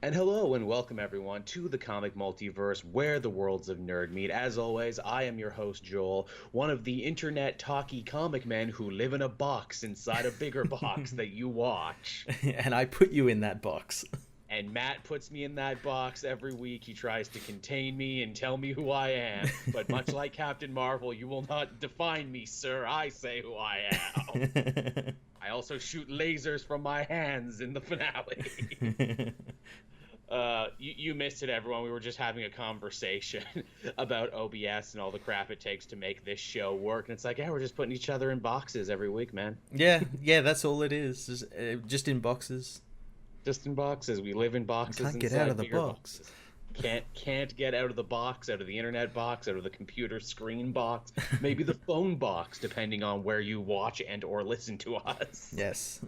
And hello and welcome everyone to the comic multiverse where the worlds of nerd meet. As always, I am your host Joel, one of the internet talky comic men who live in a box inside a bigger box that you watch. And I put you in that box. And Matt puts me in that box every week. He tries to contain me and tell me who I am. But much like Captain Marvel, you will not define me, sir. I say who I am. I also shoot lasers from my hands in the finale. You missed it, everyone. We were just having a conversation about OBS and all the crap it takes to make this show work. And it's like, yeah, we're just putting each other in boxes every week, man. Yeah, that's all it is. Just in boxes. Just in boxes. We live in boxes. Can't get out of the box. Boxes. Can't get out of the box, out of the internet box, out of the computer screen box, maybe the phone box, depending on where you watch and or listen to us. Yes.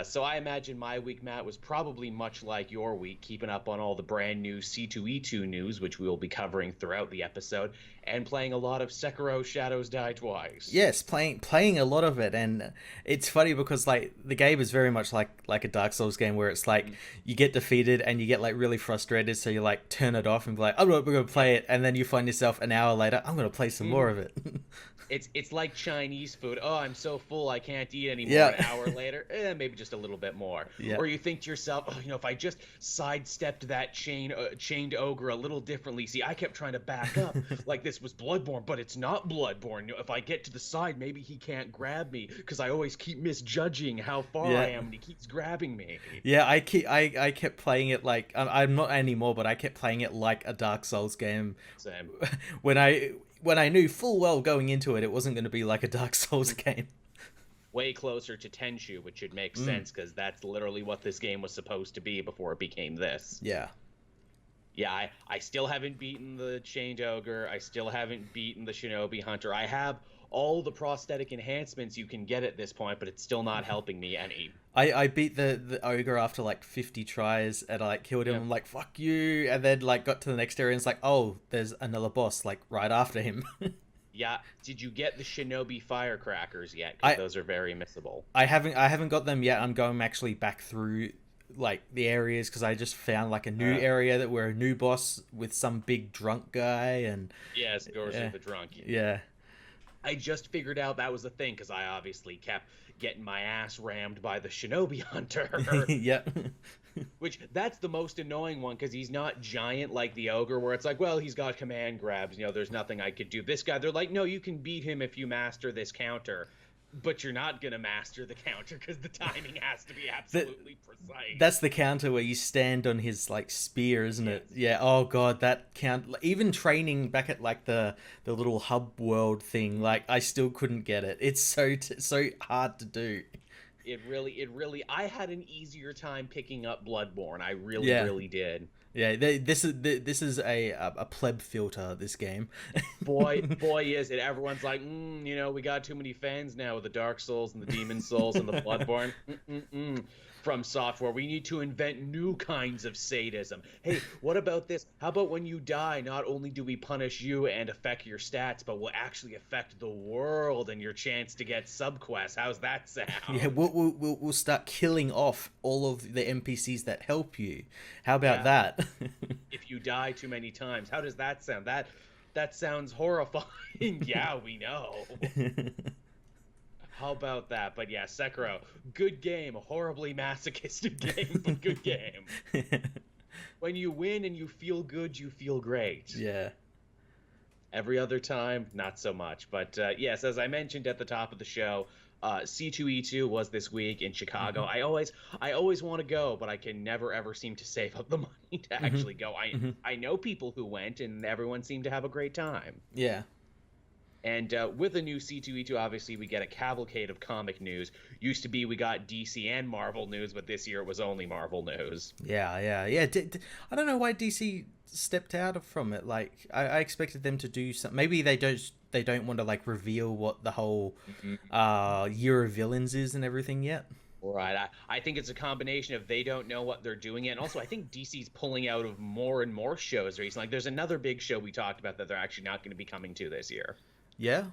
So I imagine my week, Matt, was probably much like your week, keeping up on all the brand new C2E2 news, which we will be covering throughout the episode, and playing a lot of Sekiro Shadows Die Twice. Yes, playing a lot of it, and it's funny because like the game is very much like a Dark Souls game where it's like you get defeated and you get like really frustrated, so you like turn it off and be like, I'm not going to play it, and then you find yourself an hour later, I'm going to play some more of it. It's like Chinese food. Oh, I'm so full I can't eat anymore. Yeah. An hour later, maybe just a little bit more. Yeah. Or you think to yourself, oh, if I just sidestepped that chained ogre a little differently. See, I kept trying to back up like this was Bloodborne, but it's not Bloodborne. If I get to the side, maybe he can't grab me because I always keep misjudging how far I am, and he keeps grabbing me. Yeah, I kept playing it like I'm not anymore, but I kept playing it like a Dark Souls game. Same. When I knew full well going into it, it wasn't going to be like a Dark Souls game. Way closer to Tenchu, which should make sense because that's literally what this game was supposed to be before it became this. Yeah. Yeah, I still haven't beaten the Chained Ogre. I still haven't beaten the Shinobi Hunter. I have all the prosthetic enhancements you can get at this point, but it's still not helping me any. I beat the ogre after like 50 tries and I like killed him. I'm like, fuck you. And then like got to the next area and it's like, oh, there's another boss like right after him. Yeah. Did you get the Shinobi Firecrackers yet? Because those are very missable. I haven't got them yet. I'm going actually back through like the areas because I just found like a new area that where a new boss with some big drunk guy and yes, Gorzo the drunk. Yeah. I just figured out that was the thing because I obviously kept getting my ass rammed by the Shinobi Hunter. Yep. Which, that's the most annoying one because he's not giant like the ogre where it's like, well, he's got command grabs, there's nothing I could do. This guy, they're like, no, you can beat him if you master this counter. But you're not going to master the counter because the timing has to be absolutely precise. That's the counter where you stand on his, like, spear, isn't it? Yeah, oh god, that count... Even training back at, like, the little hub world thing, like, I still couldn't get it. It's so hard to do. It really... I had an easier time picking up Bloodborne. I really did. Yeah, this is a pleb filter, this game. boy, is it. Everyone's like, we got too many fans now with the Dark Souls and the Demon Souls and the Bloodborne. From Software, we need to invent new kinds of sadism. Hey, what about this? How about when you die, not only do we punish you and affect your stats, but we'll actually affect the world and your chance to get subquests. How's that sound? Yeah, we'll start killing off all of the NPCs that help you. How about that? If you die too many times, how does that sound? That sounds horrifying. Yeah, we know. How about that? But yeah, Sekiro, good game. A horribly masochistic game, but good game. When you win and you feel good, you feel great. Yeah. Every other time, not so much. But yes, as I mentioned at the top of the show, C2E2 was this week in Chicago. I always want to go, but I can never ever seem to save up the money to actually go. I know people who went, and everyone seemed to have a great time. Yeah. And with the new C2E2, obviously, we get a cavalcade of comic news. Used to be we got DC and Marvel news, but this year it was only Marvel news. Yeah. I don't know why DC stepped out from it. Like, I expected them to do something. Maybe they don't want to, like, reveal what the whole year of villains is and everything yet. Right. I think it's a combination of they don't know what they're doing yet. And also, I think DC's pulling out of more and more shows recently. Like, there's another big show we talked about that they're actually not going to be coming to this year. Yeah?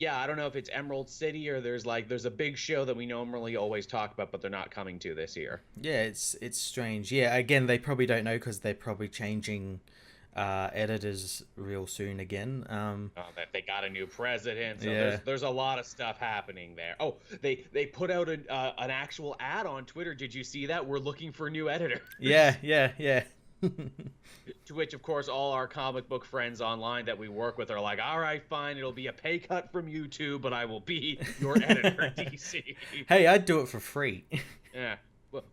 Yeah, I don't know if it's Emerald City or there's a big show that we normally always talk about, but they're not coming to this year. Yeah, it's strange. Yeah, again, they probably don't know because they're probably changing editors real soon again. That they got a new president, so Yeah. there's a lot of stuff happening there. Oh, they put out an actual ad on Twitter. Did you see that? We're looking for new editors. Yeah, yeah, yeah. To which, of course, all our comic book friends online that we work with are like, "All right, fine, it'll be a pay cut from you two, but I will be your editor, DC." Hey, I'd do it for free. Yeah. Well,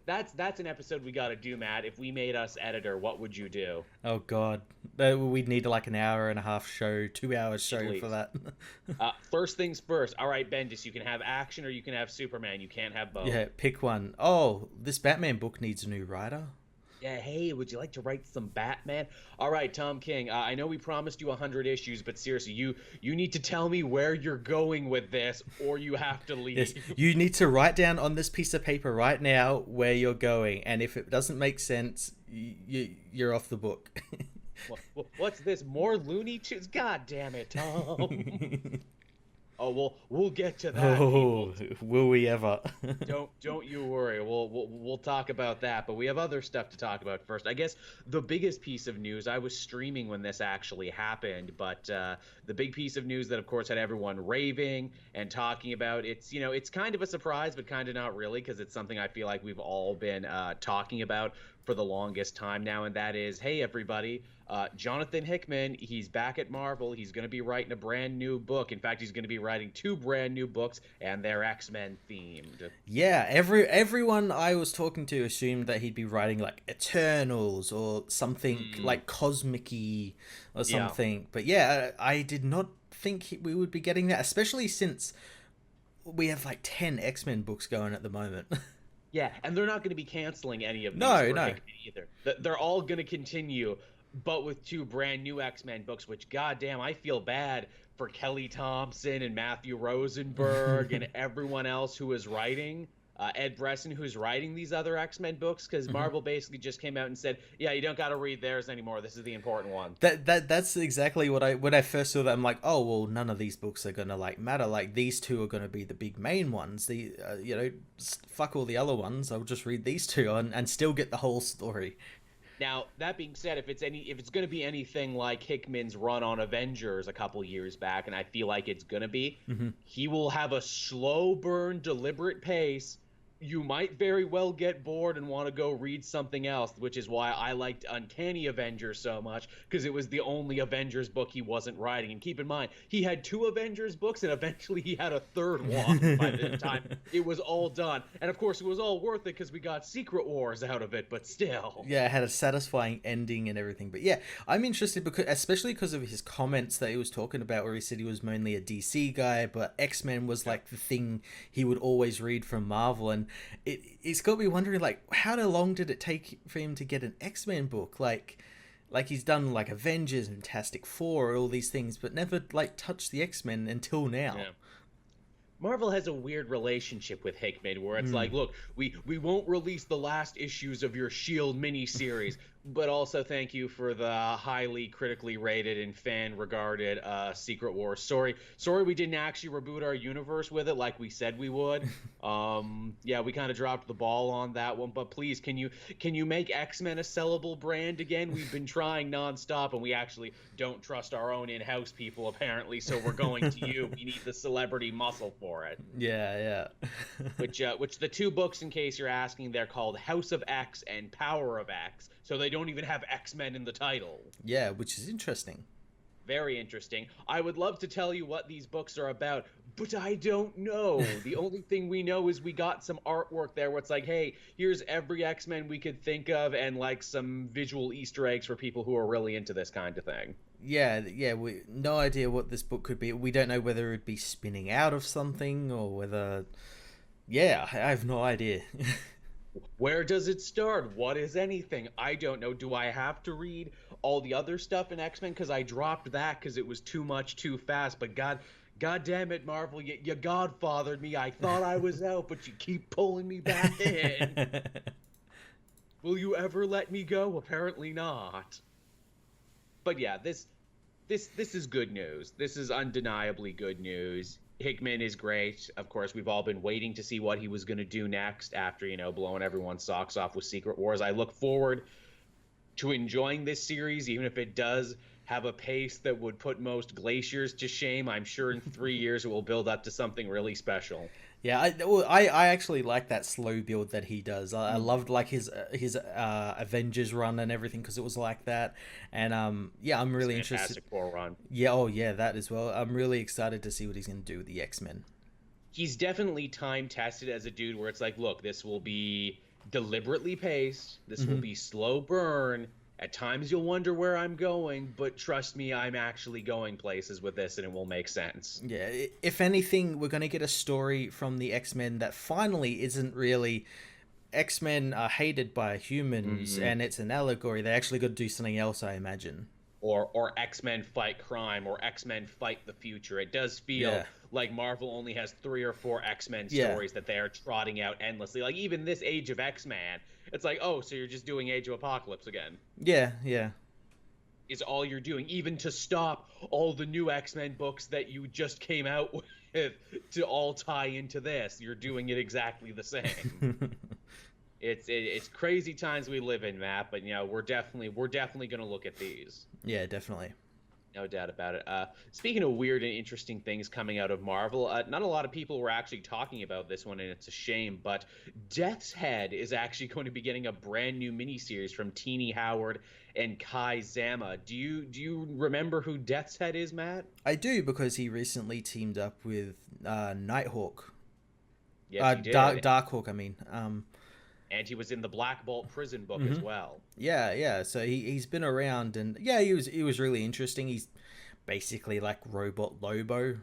that's an episode we got to do, Matt. If we made us editor, what would you do? Oh God, we'd need like an hour and a half show, 2 hours show for that. First things first. All right, Bendis, you can have action or you can have Superman. You can't have both. Yeah, pick one. Oh, this Batman book needs a new writer. Yeah, hey, would you like to write some Batman? All right, Tom King, I know we promised you 100 issues, but seriously, you need to tell me where you're going with this, or you have to leave. Yes, you need to write down on this piece of paper right now where you're going, and if it doesn't make sense, you're off the book. What's this? More Looney Tunes? God damn it, Tom. Oh, we'll get to that. Oh, will we ever? Don't you worry. We'll talk about that, but we have other stuff to talk about first. I guess the biggest piece of news, I was streaming when this actually happened, but the big piece of news that of course had everyone raving and talking about, it's kind of a surprise, but kind of not really, because it's something I feel like we've all been talking about for the longest time now, and that is, hey everybody, Jonathan Hickman, he's back at Marvel. He's going to be writing a brand new book. In fact, he's going to be writing 2 brand new books, and they're X-Men themed. Yeah, everyone I was talking to assumed that he'd be writing like Eternals or something like cosmic-y or something. Yeah. But yeah, I did not think we would be getting that, especially since we have like 10 X-Men books going at the moment. Yeah, and they're not going to be canceling any of these no. Hickman either. They're all going to continue, but with 2 brand new X-Men books, which, goddamn, I feel bad for Kelly Thompson and Matthew Rosenberg and everyone else who is writing, Ed Brisson, who's writing these other X-Men books, because Marvel basically just came out and said, yeah, you don't got to read theirs anymore. This is the important one. That's exactly what when I first saw that, I'm like, oh, well, none of these books are going to like matter. Like these 2 are going to be the big main ones. Fuck all the other ones. I'll just read these 2 and still get the whole story. Now, that being said, if it's going to be anything like Hickman's run on Avengers a couple years back, and I feel like it's going to be, he will have a slow burn, deliberate pace. You might very well get bored and want to go read something else, which is why I liked Uncanny Avengers so much, because it was the only Avengers book he wasn't writing. And keep in mind, he had 2 Avengers books, and eventually he had a 3rd one by the time it was all done. And of course, it was all worth it because we got Secret Wars out of it, but still. Yeah, it had a satisfying ending and everything. But yeah, I'm interested, especially because of his comments that he was talking about, where he said he was mainly a DC guy, but X-Men was like the thing he would always read from Marvel. And it's got me wondering, like, how long did it take for him to get an X-Men book? Like he's done like Avengers, Fantastic Four, all these things, but never like touched the X-Men until now. Yeah. Marvel has a weird relationship with Hickman where it's like, look, we won't release the last issues of your S.H.I.E.L.D. miniseries, but also thank you for the highly critically rated and fan-regarded Secret Wars. Sorry we didn't actually reboot our universe with it like we said we would. Yeah, we kind of dropped the ball on that one, but please, can you make X-Men a sellable brand again? We've been trying nonstop, and we actually don't trust our own in-house people, apparently, so we're going to you. We need the celebrity muscle for it. Yeah. Which the 2 books, in case you're asking, they're called House of X and Power of X, so they don't even have X-Men in the title. Yeah, which is interesting. Very interesting. I would love to tell you what these books are about, but I don't know. The only thing we know is we got some artwork there where it's like, hey, here's every X-Men we could think of, and like some visual Easter eggs for people who are really into this kind of thing. Yeah, we no idea what this book could be. We don't know whether it'd be spinning out of something or whether... Yeah, I have no idea. Where does it start? What is anything? I don't know. Do I have to read all the other stuff in X-Men? Because I dropped that because it was too much too fast. But God damn it, Marvel, you godfathered me. I thought I was out, but you keep pulling me back in. Will you ever let me go? Apparently not. But yeah, this this is good news. This is undeniably good news. Hickman is great. Of course, we've all been waiting to see what he was going to do next after, blowing everyone's socks off with Secret Wars. I look forward to enjoying this series, even if it does have a pace that would put most glaciers to shame. I'm sure in 3 years it will build up to something really special. Yeah, I actually like that slow build that he does. I loved like his Avengers run and everything because it was like that. And yeah, I'm really interested. Fantastic Four run. Yeah, oh yeah, that as well. I'm really excited to see what he's going to do with the X-Men. He's definitely time tested as a dude where it's like, look, this will be deliberately paced. This will be slow burn. At times you'll wonder where I'm going, but trust me, I'm actually going places with this and it will make sense. Yeah, if anything, we're going to get a story from the X-Men that finally isn't really X-Men are hated by humans and it's an allegory. They actually got to do something else, I imagine. Or X-Men fight crime, or X-Men fight the future. It does feel like Marvel only has 3 or 4 X-Men stories that they are trotting out endlessly. Like, even this Age of X-Men, it's like, oh, so you're just doing Age of Apocalypse again. Yeah, yeah. Is all you're doing, even to stop all the new X-Men books that you just came out with to all tie into this. You're doing it exactly the same. It's crazy times we live in, Matt, but we're definitely going to look at these. Yeah, definitely. No doubt about it. Speaking of weird and interesting things coming out of Marvel, not a lot of people were actually talking about this one, and it's a shame, but Death's Head is actually going to be getting a brand new miniseries from Tini Howard and Kai Zama. Do you remember who Death's Head is, Matt? I do, because he recently teamed up with Nighthawk. Yes, he did. Darkhawk, I mean. And he was in the Black Bolt prison book as well. Yeah. So he's been around, and yeah, he was really interesting. He's basically like Robot Lobo.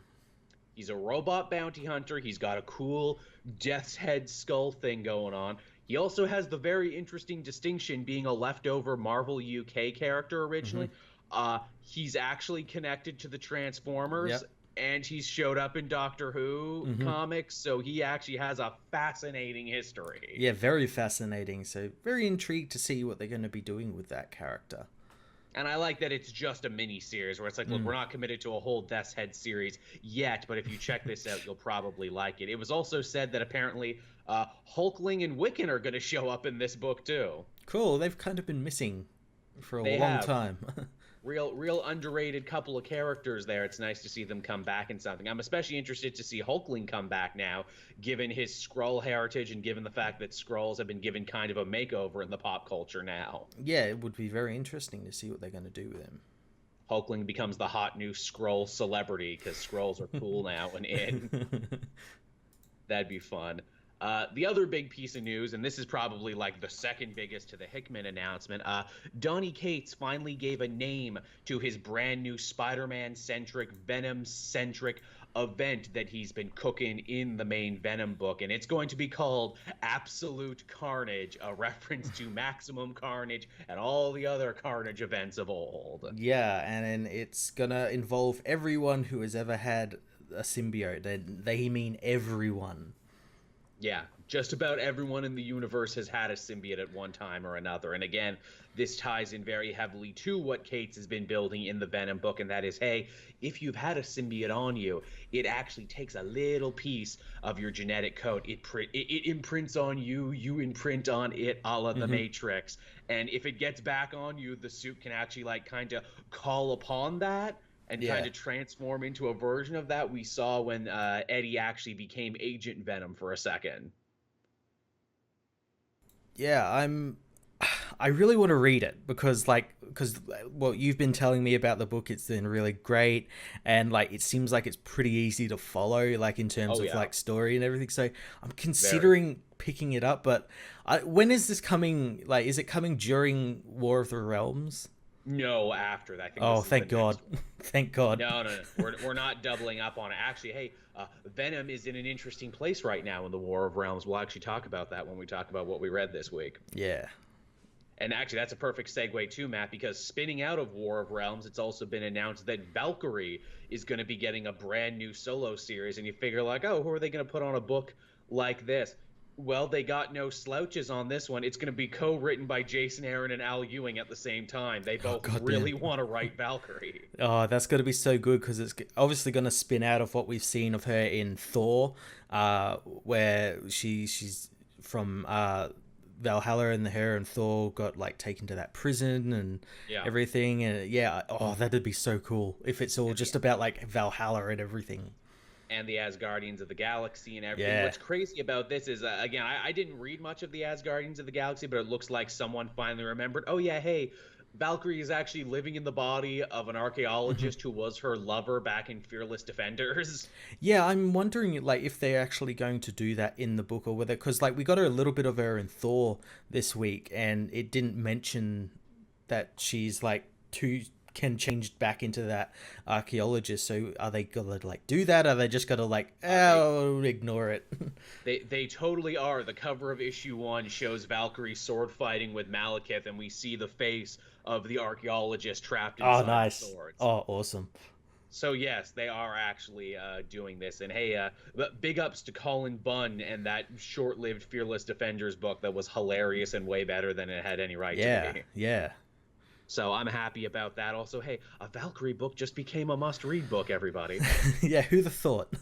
He's a robot bounty hunter. He's got a cool Death's Head skull thing going on. He also has the very interesting distinction being a leftover Marvel UK character originally. He's actually connected to the Transformers. Yep. And he's showed up in Doctor Who comics, so he actually has a fascinating history. Yeah, very fascinating. So very intrigued to see what they're going to be doing with that character. And I like that it's just a mini-series where it's like, look, we're not committed to a whole Death's Head series yet, but if you check this out, you'll probably like it. It was also said that apparently Hulkling and Wiccan are going to show up in this book, too. Cool. They've kind of been missing for a long time. Real underrated couple of characters there. It's nice to see them come back in something. I'm especially interested to see Hulkling come back now, given his Skrull heritage and given the fact that Skrulls have been given kind of a makeover in the pop culture now. Yeah, it would be very interesting to see what they're going to do with him. Hulkling becomes the hot new Skrull celebrity because Skrulls are cool now and in. That'd be fun. The other big piece of news, and this is probably like the second biggest to the Hickman announcement, Donny Cates finally gave a name to his brand new Spider-Man-centric, Venom-centric event that he's been cooking in the main Venom book, and it's going to be called Absolute Carnage, a reference to Maximum Carnage and all the other Carnage events of old. Yeah, and it's gonna involve everyone who has ever had a symbiote. They mean everyone. Yeah, just about everyone in the universe has had a symbiote at one time or another. And again, this ties in very heavily to what Cates has been building in the Venom book, and that is, hey, if you've had a symbiote on you, it actually takes a little piece of your genetic code. It imprints on you, you imprint on it, a la the Matrix. And if it gets back on you, the suit can actually like kind of call upon that and kind of transform into a version of that we saw when Eddie actually became Agent Venom for a second. Yeah, I really want to read it because well, you've been telling me about the book. It's been really great, and like it seems like it's pretty easy to follow, like in terms of like story and everything. So I'm considering picking it up. But when is this coming? Like, is it coming during War of the Realms? No, after that. Thank God. Thank God. No. We're not doubling up on it. Actually, hey, Venom is in an interesting place right now in the War of Realms. We'll actually talk about that when we talk about what we read this week. Yeah. And actually, that's a perfect segue too, Matt, because spinning out of War of Realms, it's also been announced that Valkyrie is going to be getting a brand new solo series. And you figure like, oh, who are they going to put on a book like this? Well, they got no slouches on this one. It's going to be co-written by Jason Aaron and Al Ewing at the same time. They both really want to write Valkyrie. Oh, that's going to be so good because it's obviously going to spin out of what we've seen of her in Thor, where she's from Valhalla, and her and Thor got like taken to that prison and everything. And that'd be so cool if it's all just about like Valhalla and everything. And the Asgardians of the Galaxy and everything. Yeah. What's crazy about this is, again, I didn't read much of the Asgardians of the Galaxy, but it looks like someone finally remembered, oh yeah, hey, Valkyrie is actually living in the body of an archaeologist who was her lover back in Fearless Defenders. Yeah, I'm wondering like if they're actually going to do that in the book or whether, because like we got a little bit of her in Thor this week, and it didn't mention that she's like can change back into that archaeologist. So are they gonna like do that? Are they just gonna like ignore it? They totally are. The cover of issue 1 shows Valkyrie sword fighting with Malekith, and we see the face of the archaeologist trapped inside the swords. Oh, awesome. So yes, they are actually doing this. And hey, big ups to Colin Bunn and that short-lived Fearless Defenders book that was hilarious and way better than it had any right to be. Yeah. So I'm happy about that. Also, hey, a Valkyrie book just became a must-read book, everybody. Yeah, who'd have thought?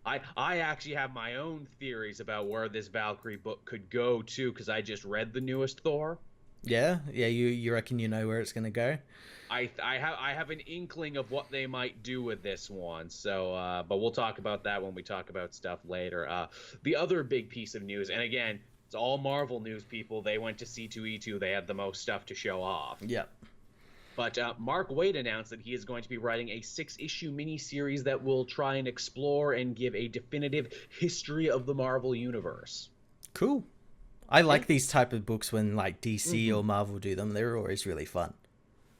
I actually have my own theories about where this Valkyrie book could go, too, because I just read the newest Thor. Yeah, you reckon you know where it's going to go? I have an inkling of what they might do with this one. So, but we'll talk about that when we talk about stuff later. The other big piece of news, and again, it's all Marvel news, people. They went to C2E2. They had the most stuff to show off. Yep. But Mark Waid announced that he is going to be writing a 6-issue miniseries that will try and explore and give a definitive history of the Marvel Universe. Cool. I like these type of books when like DC or Marvel do them. They're always really fun.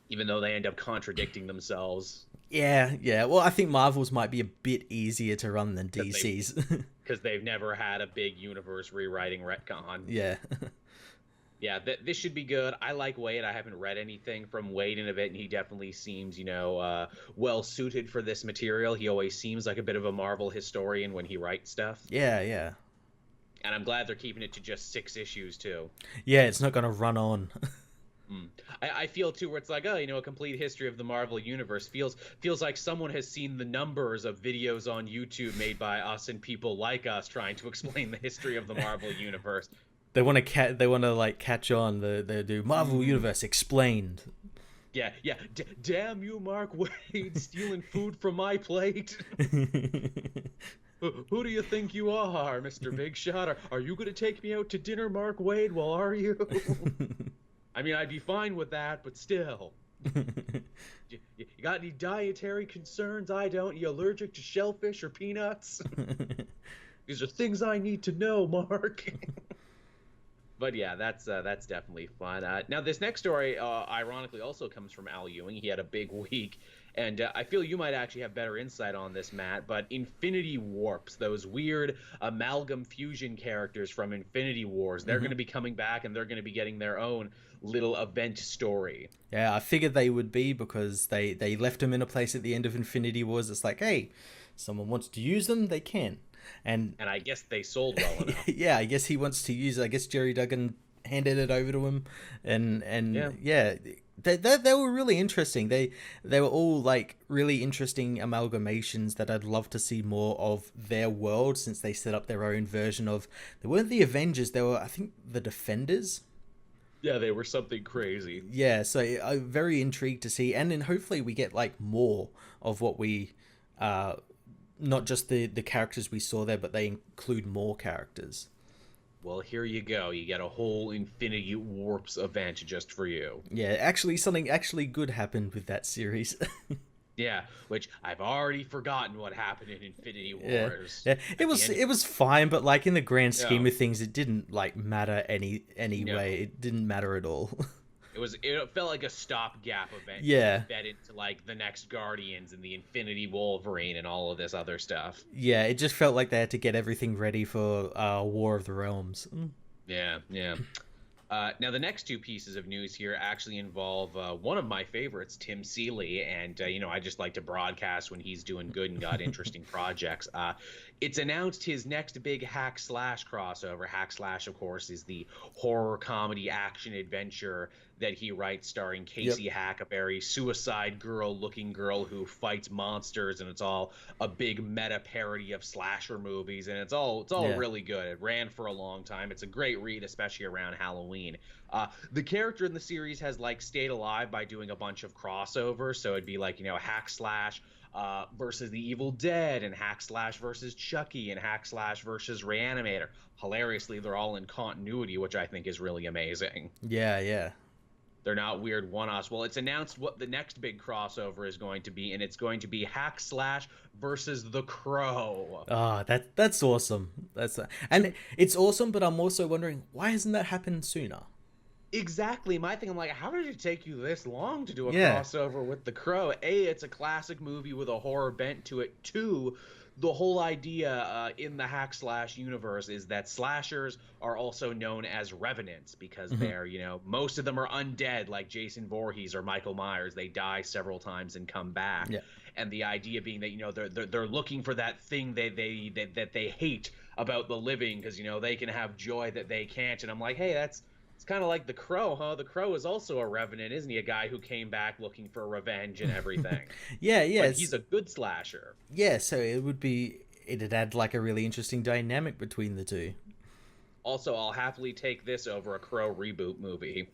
Even though they end up contradicting themselves. Yeah. Well, I think Marvel's might be a bit easier to run than DC's. Because they've never had a big universe rewriting retcon. Yeah. Yeah, this should be good. I like Waid. I haven't read anything from Waid in a bit, and he definitely seems, well-suited for this material. He always seems like a bit of a Marvel historian when he writes stuff. Yeah. And I'm glad they're keeping it to just 6 issues, too. Yeah, it's not going to run on. I feel too where it's like, a complete history of the Marvel Universe feels like someone has seen the numbers of videos on YouTube made by us and people like us trying to explain the history of the Marvel Universe. They want to like catch on. They do Marvel Universe explained. Yeah. Damn you, Mark Waid, stealing food from my plate. Who do you think you are, Mr. Big Shot? Are you going to take me out to dinner, Mark Waid? Well, are you? I mean, I'd be fine with that, but still. You got any dietary concerns? I don't. You allergic to shellfish or peanuts? These are things I need to know, Mark. But yeah, that's definitely fun. Now, this next story, ironically, also comes from Al Ewing. He had a big week. And I feel you might actually have better insight on this, Matt, but Infinity Warps, those weird amalgam fusion characters from Infinity Wars, they're going to be coming back, and they're going to be getting their own little event story. Yeah, I figured they would be, because they left them in a place at the end of Infinity Wars. It's like, hey, someone wants to use them, they can. And I guess they sold well enough. Yeah, I guess he wants to use it. I guess Jerry Duggan handed it over to him, and yeah. They were really interesting. They were all like really interesting amalgamations that I'd love to see more of their world, since they set up their own version of. They weren't the Avengers. They were, I think, the Defenders. Yeah, they were something crazy. Yeah, so I'm very intrigued to see, and then hopefully we get like more of what we, not just the characters we saw there, but they include more characters. Well, here you go. You get a whole Infinity Warps event just for you. Yeah, actually, something actually good happened with that series. Yeah, which I've already forgotten what happened in Infinity Wars. Yeah. It was fine, but like in the grand scheme of things, it didn't like matter anyway. It didn't matter at all. It felt like a stopgap event. Yeah. Fed into like the next Guardians and the Infinity Wolverine and all of this other stuff. Yeah, it just felt like they had to get everything ready for War of the Realms. Yeah. Now, the next two pieces of news here actually involve one of my favorites, Tim Seeley, and I just like to broadcast when he's doing good and got interesting projects. It's announced his next big Hack Slash crossover. Hack Slash, of course, is the horror comedy action adventure that he writes, starring Casey Hack, a very suicide girl-looking girl who fights monsters, and it's all a big meta parody of slasher movies, and it's all really good. It ran for a long time. It's a great read, especially around Halloween. The character in the series has stayed alive by doing a bunch of crossovers, so it'd be Hack Slash versus the Evil Dead, and Hack Slash versus Chucky, and Hack Slash versus Reanimator. Hilariously, they're all in continuity, which I think is really amazing. Yeah. They're not weird one-offs. Well, it's announced what the next big crossover is going to be, and it's going to be Hack Slash versus The Crow. Oh, that's awesome. And it's awesome, but I'm also wondering, why hasn't that happened sooner? Exactly. My thing, I'm like, how did it take you this long to do a crossover with The Crow? A, it's a classic movie with a horror bent to it. Two, the whole idea in the Hack Slash universe is that slashers are also known as revenants because they're, most of them are undead, like Jason Voorhees or Michael Myers. They die several times and come back. Yeah. And the idea being that, they're looking for that thing that they hate about the living because, they can have joy that they can't. And I'm like, hey, it's kind of like The Crow, huh? The Crow is also a revenant, isn't he? A guy who came back looking for revenge and everything. yeah. But he's a good slasher. Yeah, so it'd add a really interesting dynamic between the two. Also, I'll happily take this over a Crow reboot movie.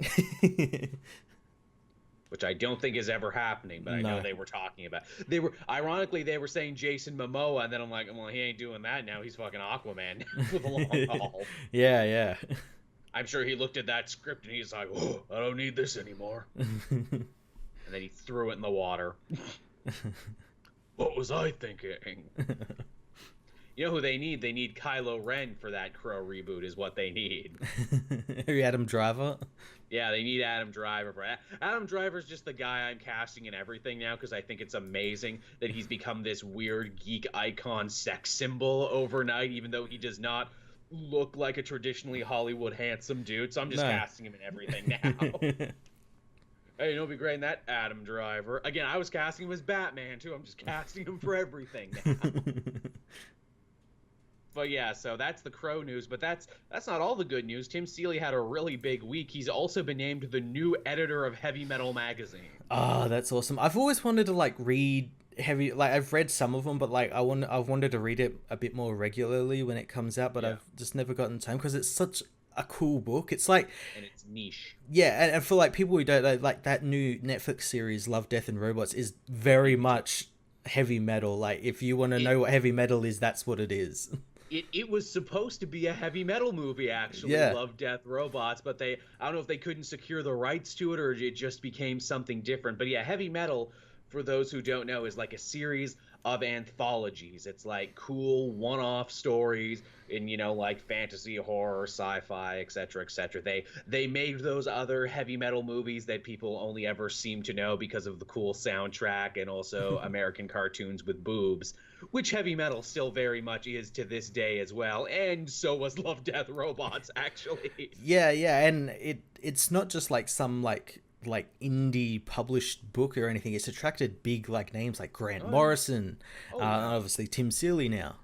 Which I don't think is ever happening, but I know they were talking about. They were saying Jason Momoa, and then I'm like, well, he ain't doing that now. He's fucking Aquaman for the long haul. Yeah. I'm sure he looked at that script and he's like, oh, I don't need this anymore. And then he threw it in the water. What was I thinking? You know who they need? They need Kylo Ren for that Crow reboot is what they need. Adam Driver? Yeah, they need Adam Driver. Adam Driver's just the guy I'm casting in everything now because I think it's amazing that he's become this weird geek icon sex symbol overnight, even though he does not look like a traditionally Hollywood handsome dude, so I'm just casting him in everything now. Hey, you know what'd be great in that? Adam Driver. Again, I was casting him as Batman, too. I'm just casting him for everything now. But yeah, so that's the Crow news, but that's not all the good news. Tim Seeley had a really big week. He's also been named the new editor of Heavy Metal magazine. Oh, that's awesome. I've always wanted to read heavy, I've read some of them, but I've wanted to read it a bit more regularly when it comes out, but I've just never gotten time because it's such a cool book. It's and it's niche. Yeah, and for people who don't know, that new Netflix series Love, Death and Robots is very much heavy metal. If you want to know what heavy metal is, that's what it is. It was supposed to be a heavy metal movie, actually, Love, Death, Robots, but I don't know if they couldn't secure the rights to it or it just became something different. But yeah, heavy metal, for those who don't know, is a series of anthologies. It's cool one-off stories in, fantasy, horror, sci-fi, etc., etc. They made those other heavy metal movies that people only ever seem to know because of the cool soundtrack and also American cartoons with boobs, which heavy metal still very much is to this day as well. And so was Love, Death, Robots, actually. Yeah, and it's not just some indie published book or anything. It's attracted big names like Grant Morrison, obviously Tim Seeley now.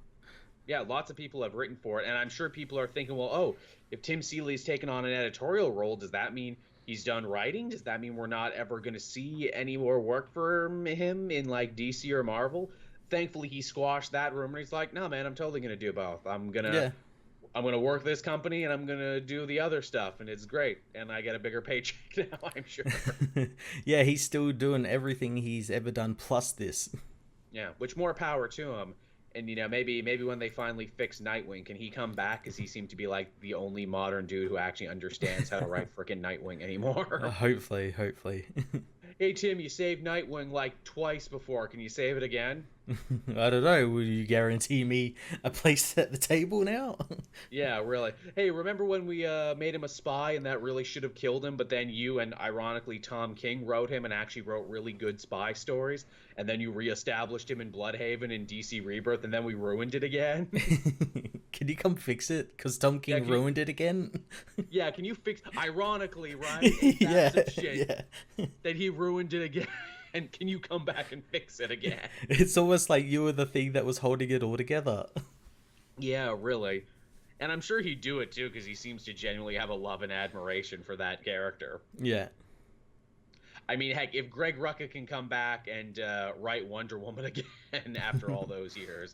Yeah, lots of people have written for it, and I'm sure people are thinking, well, if Tim Seeley's taken on an editorial role, does that mean he's done writing? Does that mean we're not ever going to see any more work from him in DC or Marvel? Thankfully, he squashed that rumor. He's like, no, man, I'm totally going to do both. I'm gonna work this company and I'm gonna do the other stuff, and it's great, and I get a bigger paycheck now, I'm sure. Yeah, he's still doing everything he's ever done plus this. Yeah, which more power to him. And maybe when they finally fix Nightwing, can he come back? Because he seemed to be the only modern dude who actually understands how to write frickin' Nightwing anymore. Hopefully. Hey Tim, you saved Nightwing twice before. Can you save it again? I don't know. Will you guarantee me a place at the table now? Yeah, really. Hey, remember when we made him a spy and that really should have killed him, but then you and ironically Tom King wrote him and actually wrote really good spy stories, and then you reestablished him in Bloodhaven and DC Rebirth, and then we ruined it again? Can you come fix it? Because Tom King ruined it again. Yeah, can you fix? Ironically, right? That's shit that he ruined it again. And can you come back and fix it again? It's almost like you were the thing that was holding it all together. Yeah, really. And I'm sure he'd do it too, because he seems to genuinely have a love and admiration for that character. Yeah. I mean, heck, if Greg Rucka can come back and write Wonder Woman again after all those years.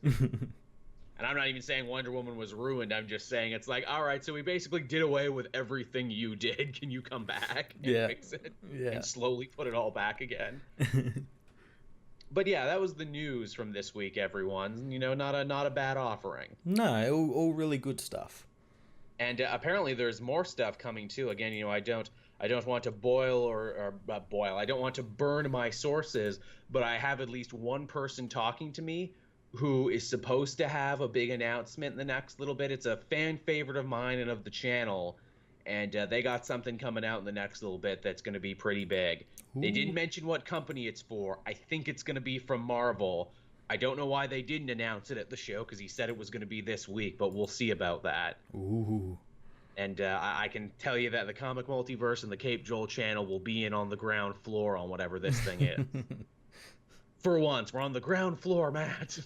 And I'm not even saying Wonder Woman was ruined. I'm just saying it's like, all right, so we basically did away with everything you did. Can you come back and fix it? Yeah. And slowly put it all back again? But yeah, that was the news from this week, everyone. You know, not a bad offering. No, all really good stuff. And apparently there's more stuff coming too. Again, you know, I don't want to I don't want to burn my sources, but I have at least one person talking to me who is supposed to have a big announcement in the next little bit. It's a fan favorite of mine and of the channel, and they got something coming out in the next little bit that's going to be pretty big. Ooh. They didn't mention what company it's for. I think it's going to be from Marvel. I don't know why they didn't announce it at the show, because he said it was going to be this week, but we'll see about that. Ooh. And I can tell you that the Comic Multiverse and the Cape Joel channel will be in on the ground floor on whatever this thing is. For once, we're on the ground floor, Matt.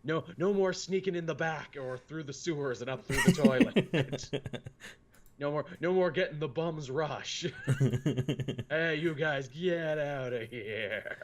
No more sneaking in the back or through the sewers and up through the toilet. No more getting the bum's rush. Hey, you guys, get out of here.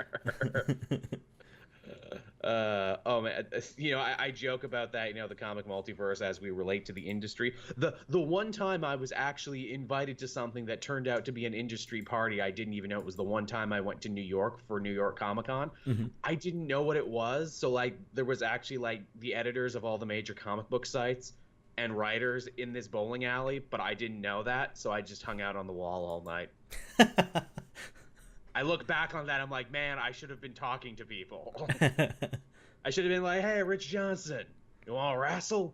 Oh man, you know, I joke about that, you know, the Comic Multiverse as we relate to the industry. The one time I was actually invited to something that turned out to be an industry party, I didn't even know it was the one time I went to New York for New York Comic Con. Mm-hmm. I didn't know what it was. So like there was actually like the editors of all the major comic book sites and writers in this bowling alley, but I didn't know that. So I just hung out on the wall all night. I look back on that, I'm like, man, I should have been talking to people. I should have been like, hey, Rich Johnson, you want to wrestle?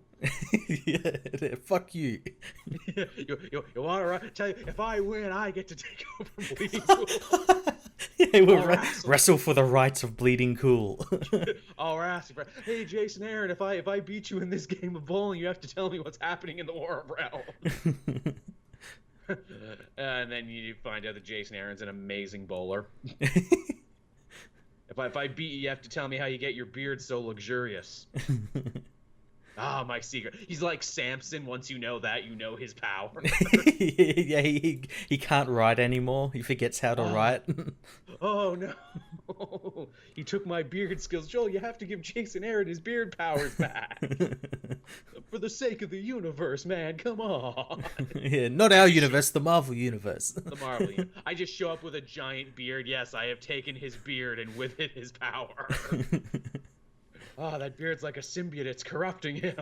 Yeah, fuck you. you want to tell you, if I win, I get to take over Bleeding Cool. Yeah, we'll wrestle for the rights of Bleeding Cool. I'll wrestle. Hey, Jason Aaron, if I beat you in this game of bowling, you have to tell me what's happening in the War of Realms. And then you find out that Jason Aaron's an amazing bowler. If I beat you, you have to tell me how you get your beard so luxurious. Ah, my secret. He's like Samson. Once you know that, you know his power. Yeah, he can't write anymore. He forgets how to write. Oh, no. He took my beard skills. Joel, you have to give Jason Aaron his beard powers back. For the sake of the universe, man. Come on. Yeah, not our universe, the Marvel universe. The Marvel universe. I just show up with a giant beard. Yes, I have taken his beard and with it his power. Oh, that beard's like a symbiote. It's corrupting him.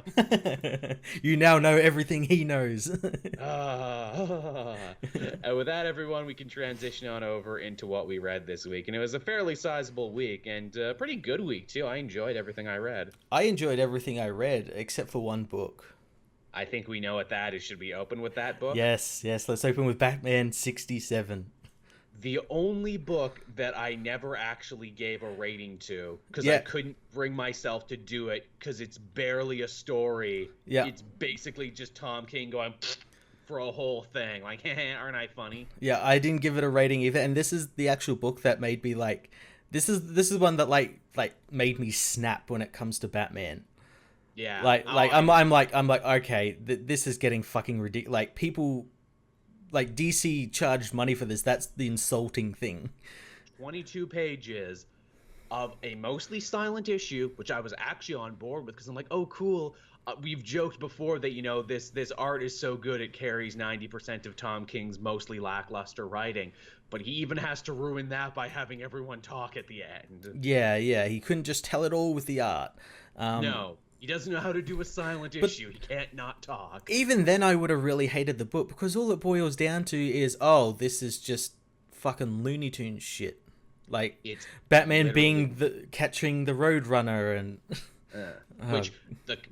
You now know everything he knows. And with that, everyone, we can transition on over into what we read this week. And it was a fairly sizable week and a pretty good week, too. I enjoyed everything I read. I enjoyed everything I read, except for one book. I think we know what that is. Should we open with that book? Yes. Let's open with Batman 67. The only book that I never actually gave a rating to, because I couldn't bring myself to do it, because it's barely a story. Yeah. It's basically just Tom King going for a whole thing. Like, aren't I funny? Yeah, I didn't give it a rating either. And this is the actual book that made me like, this is one that like made me snap when it comes to Batman. Yeah. I'm like, okay, this is getting fucking ridiculous. Like, people... Like, DC charged money for this. That's the insulting thing. 22 pages of a mostly silent issue, which I was actually on board with, because I'm like, oh, cool. We've joked before that, you know, this art is so good it carries 90% of Tom King's mostly lackluster writing. But he even has to ruin that by having everyone talk at the end. Yeah. He couldn't just tell it all with the art. No. He doesn't know how to do a silent issue. He can't not talk. Even then, I would have really hated the book, because all it boils down to is, oh, this is just fucking Looney Tunes shit. Like, it's Batman being catching the Roadrunner and... Oh,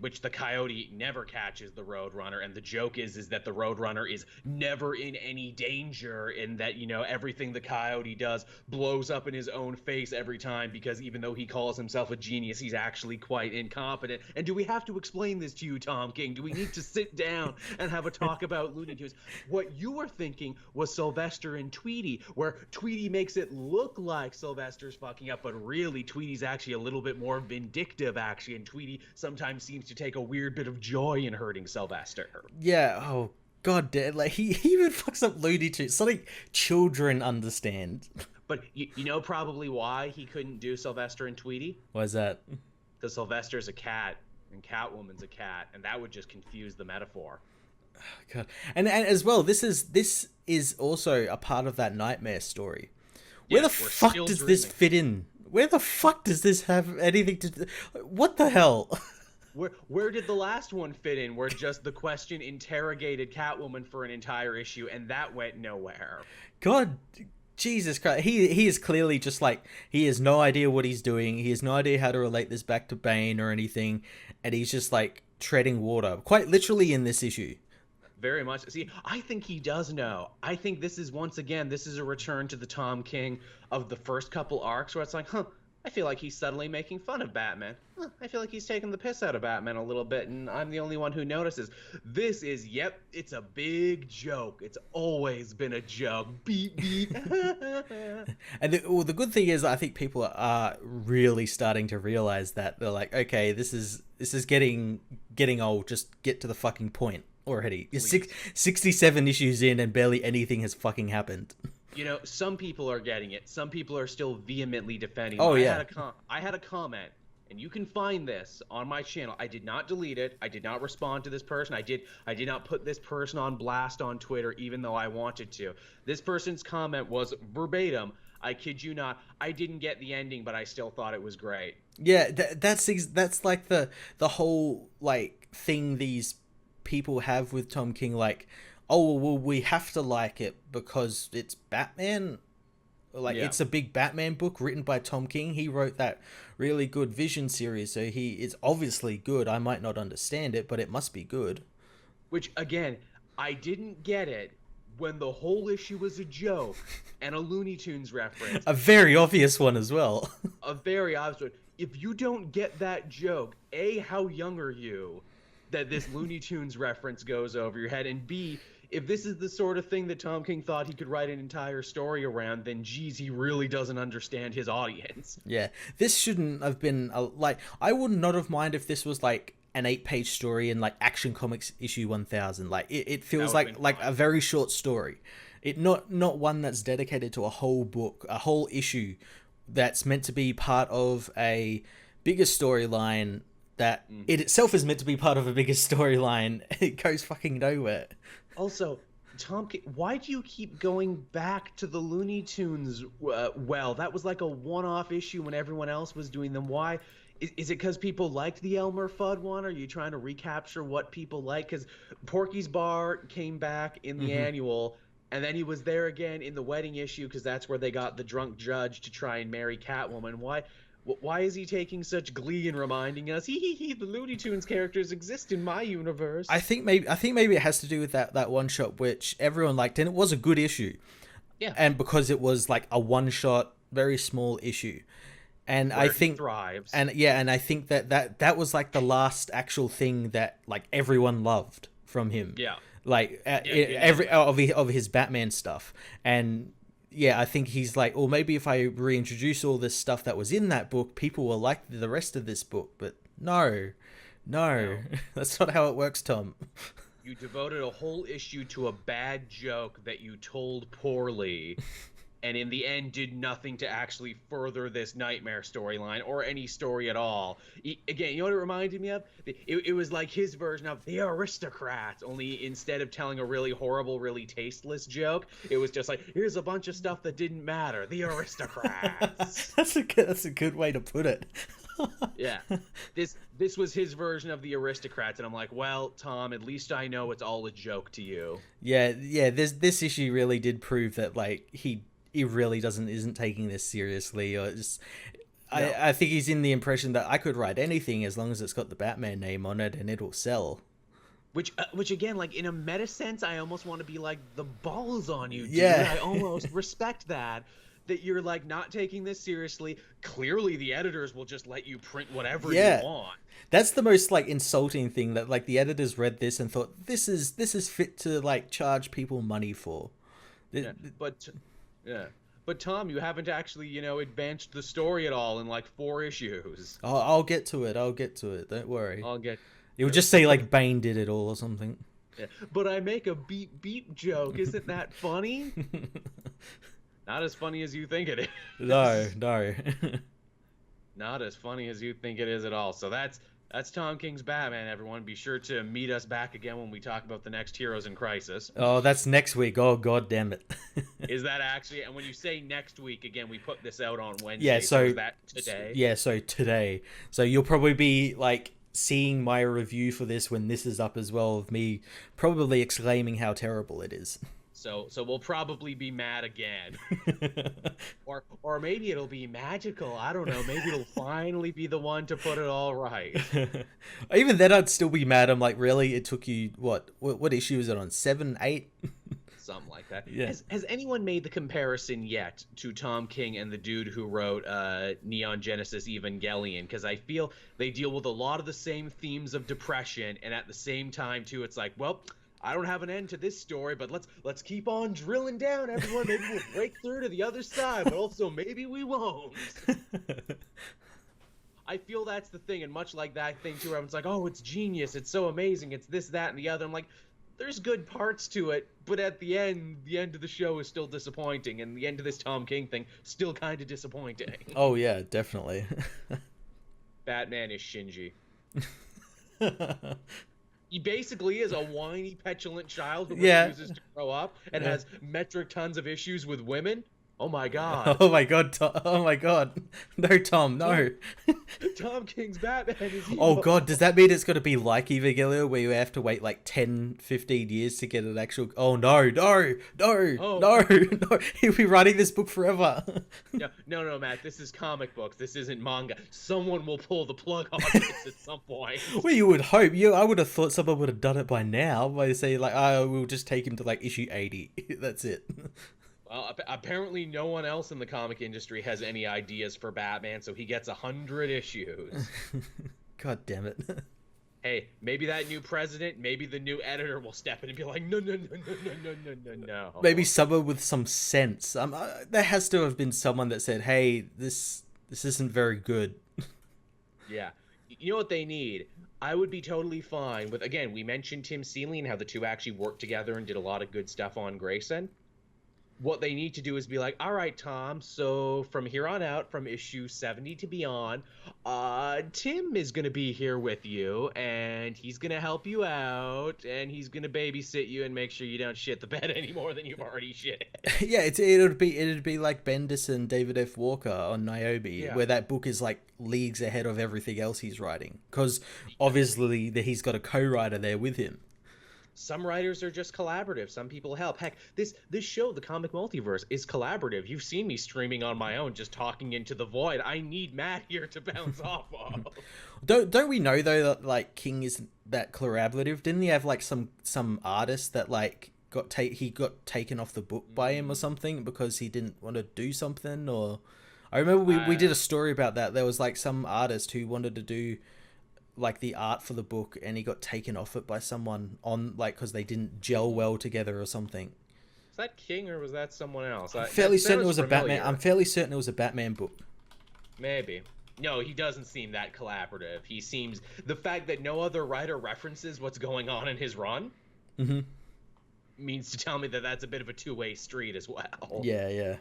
which the Coyote never catches the Roadrunner, and the joke is that the Roadrunner is never in any danger, and that, you know, everything the Coyote does blows up in his own face every time, because even though he calls himself a genius, he's actually quite incompetent. And do we have to explain this to you, Tom King? Do we need to sit down and have a talk about Looney Tunes? What you were thinking was Sylvester and Tweety, where Tweety makes it look like Sylvester's fucking up, but really Tweety's actually a little bit more vindictive, actually, and Tweety sometimes seems to take a weird bit of joy in hurting Sylvester. yeah. Oh, god damn. Like, he even fucks up Looney Tunes. Something children understand. But you know probably why he couldn't do Sylvester and Tweety? Why is that? Because Sylvester's a cat and Catwoman's a cat, and that would just confuse the metaphor. Oh, god. And as well, this is also a part of that nightmare story. Where the fuck does this fit in? Where the fuck does this have anything to do? What the hell? Where did the last one fit in? Where just the question interrogated Catwoman for an entire issue, and that went nowhere. God, Jesus Christ. He is clearly just like, he has no idea what he's doing. He has no idea how to relate this back to Bane or anything. And he's just like treading water, quite literally, in this issue. Very much. See, I think he does know. I think this is, once again, this is a return to the Tom King of the first couple arcs, where it's like, I feel like he's subtly making fun of Batman. I feel like he's taking the piss out of Batman a little bit, and I'm the only one who notices. This is, yep, it's a big joke. It's always been a joke. Beep, beep. And the good thing is, I think people are really starting to realize that. They're like, okay, this is getting old. Just get to the fucking point already. You're 67 issues in and barely anything has fucking happened. You know, some people are getting it. Some people are still vehemently defending. Oh, yeah. I had a comment, and you can find this on my channel. I did not delete it. I did not respond to this person. I did not put this person on blast on Twitter, even though I wanted to. This person's comment was verbatim. I kid you not. I didn't get the ending, but I still thought it was great. Yeah, that's like the whole like thing these people have with Tom King, like, oh, well, we have to like it because it's Batman. Like, yeah. It's a big Batman book written by Tom King. He wrote that really good Vision series, so he is obviously good. I might not understand it, but it must be good. Which, again, I didn't get it when the whole issue was a joke and a Looney Tunes reference. A very obvious one as well. A very obvious one. If you don't get that joke, A, how young are you that this Looney Tunes reference goes over your head? And B, if this is the sort of thing that Tom King thought he could write an entire story around, then geez, he really doesn't understand his audience. Yeah, this shouldn't have been like, I would not have minded if this was like an 8-page story in like Action Comics issue 1000. Like it feels like a very short story. It not one that's dedicated to a whole book, a whole issue that's meant to be part of a bigger storyline that it itself is meant to be part of a bigger storyline. It goes fucking nowhere. Also, Tom, why do you keep going back to the Looney Tunes? Well, that was like a one-off issue when everyone else was doing them. Why? Is it because people liked the Elmer Fudd one? Are you trying to recapture what people like? Because Porky's Bar came back in the annual, and then he was there again in the wedding issue because that's where they got the drunk judge to try and marry Catwoman. Why is he taking such glee in reminding us, the Looney Tunes characters exist in my universe? I think maybe it has to do with that one shot which everyone liked, and it was a good issue. Yeah. And because it was like a one shot, very small issue. And where I think he thrives. And yeah, and I think that was like the last actual thing that like everyone loved from him. Yeah. Like every of his Batman stuff. And yeah, I think he's like, or maybe if I reintroduce all this stuff that was in that book, people will like the rest of this book. But no, that's not how it works, Tom. You devoted a whole issue to a bad joke that you told poorly, and in the end did nothing to actually further this nightmare storyline or any story at all. Again, you know what it reminded me of? It was like his version of The Aristocrats, only instead of telling a really horrible, really tasteless joke, it was just like, here's a bunch of stuff that didn't matter. The Aristocrats. That's a good way to put it. Yeah. This was his version of The Aristocrats, and I'm like, well, Tom, at least I know it's all a joke to you. Yeah. This issue really did prove that like he really isn't taking this seriously, or just No. I think he's in the impression that I could write anything as long as it's got the Batman name on it and it'll sell. Which again, like in a meta sense, I almost want to be like, the balls on you, dude. Yeah. I almost respect that you're like not taking this seriously. Clearly, the editors will just let you print whatever you want. That's the most like insulting thing, that like the editors read this and thought this is fit to like charge people money for. Yeah, but Tom, you haven't actually, advanced the story at all in like 4 issues. I'll get to it. Don't worry. You'll Yeah. just say like Bane did it all or something. Yeah. But I make a beep beep joke. Isn't that funny? Not as funny as you think it is. No. Not as funny as you think it is at all. So that's Tom King's Batman, everyone. Be sure to meet us back again when we talk about the next Heroes in Crisis. Oh, that's next week. Oh, god damn it. Is that actually? And when you say next week, again, we put this out on Wednesday. Yeah, so is that today? Yeah, so today. So you'll probably be like seeing my review for this when this is up as well, of me probably exclaiming how terrible it is. So we'll probably be mad again. or maybe it'll be magical. I don't know. Maybe it'll finally be the one to put it all right. Even then I'd still be mad. I'm like, really? It took you what issue is it on? 7, 8? Something like that. Yeah. Has anyone made the comparison yet to Tom King and the dude who wrote Neon Genesis Evangelion? Because I feel they deal with a lot of the same themes of depression, and at the same time too, it's like, well, I don't have an end to this story, but let's keep on drilling down, everyone. Maybe we'll break through to the other side, but also maybe we won't. I feel that's the thing, and much like that thing too, everyone's like, oh, it's genius, it's so amazing, it's this, that, and the other. I'm like, there's good parts to it, but at the end of the show is still disappointing, and the end of this Tom King thing, still kind of disappointing. Oh yeah, definitely. Batman is Shinji. He basically is a whiny, petulant child who refuses to grow up and has metric tons of issues with women. Oh my god. Oh my god. Oh my god. No, Tom, no. Tom King's Batman is evil. Oh god, does that mean it's going to be like Evangelion where you have to wait like 10, 15 years to get an actual... Oh no. He'll be writing this book forever. No, Matt, this is comic books. This isn't manga. Someone will pull the plug on this at some point. Well, you would hope. I would have thought someone would have done it by now, by saying like, oh, we'll just take him to like issue 80. That's it. Well, apparently no one else in the comic industry has any ideas for Batman, so he gets 100 issues. God damn it. Hey, maybe that new president, maybe the new editor will step in and be like, no. Maybe someone with some sense. There has to have been someone that said, hey, this isn't very good. Yeah. You know what they need? I would be totally fine with, again, we mentioned Tim Seeley and how the two actually worked together and did a lot of good stuff on Grayson. What they need to do is be like, all right, Tom, so from here on out, from issue 70 to beyond, Tim is going to be here with you, and he's going to help you out, and he's going to babysit you and make sure you don't shit the bed any more than you've already shit. Yeah, it'd be like Bendis and David F. Walker on Naomi, where that book is like leagues ahead of everything else he's writing, because obviously he's got a co-writer there with him. Some writers are just collaborative. Some people help. Heck, this show, the Comic Multiverse, is collaborative. You've seen me streaming on my own, just talking into the void. I need Matt here to bounce off of. Don't we know though that like King isn't that collaborative? Didn't he have like some artist that like got taken off the book by him or something because he didn't want to do something? Or I remember we did a story about that. There was like some artist who wanted to do like the art for the book, and he got taken off it by someone on like because they didn't gel well together or something. Is that King or was that someone else? I'm fairly certain it was a Batman. I'm fairly certain it was a Batman book. Maybe. No, he doesn't seem that collaborative. He seems, the fact that no other writer references what's going on in his run means to tell me that that's a bit of a two-way street as well. Yeah.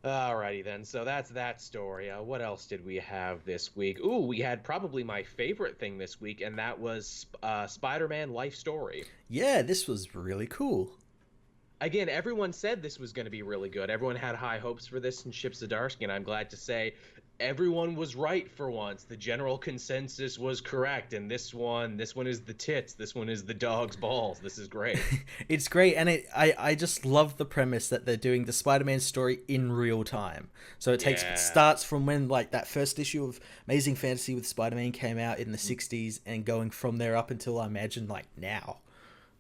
Alrighty then, so that's that story. What else did we have this week? Ooh, we had probably my favorite thing this week, and that was Spider-Man Life Story. Yeah, this was really cool. Again, everyone said this was going to be really good. Everyone had high hopes for this in Chip Zdarsky, and I'm glad to say everyone was right for once. The general consensus was correct, and this one is the tits. This one is the dog's balls. This is great. It's great, and I just love the premise that they're doing the Spider-Man story in real time. So it starts from when like that first issue of Amazing Fantasy with Spider-Man came out in the 60s, and going from there up until I imagine like now.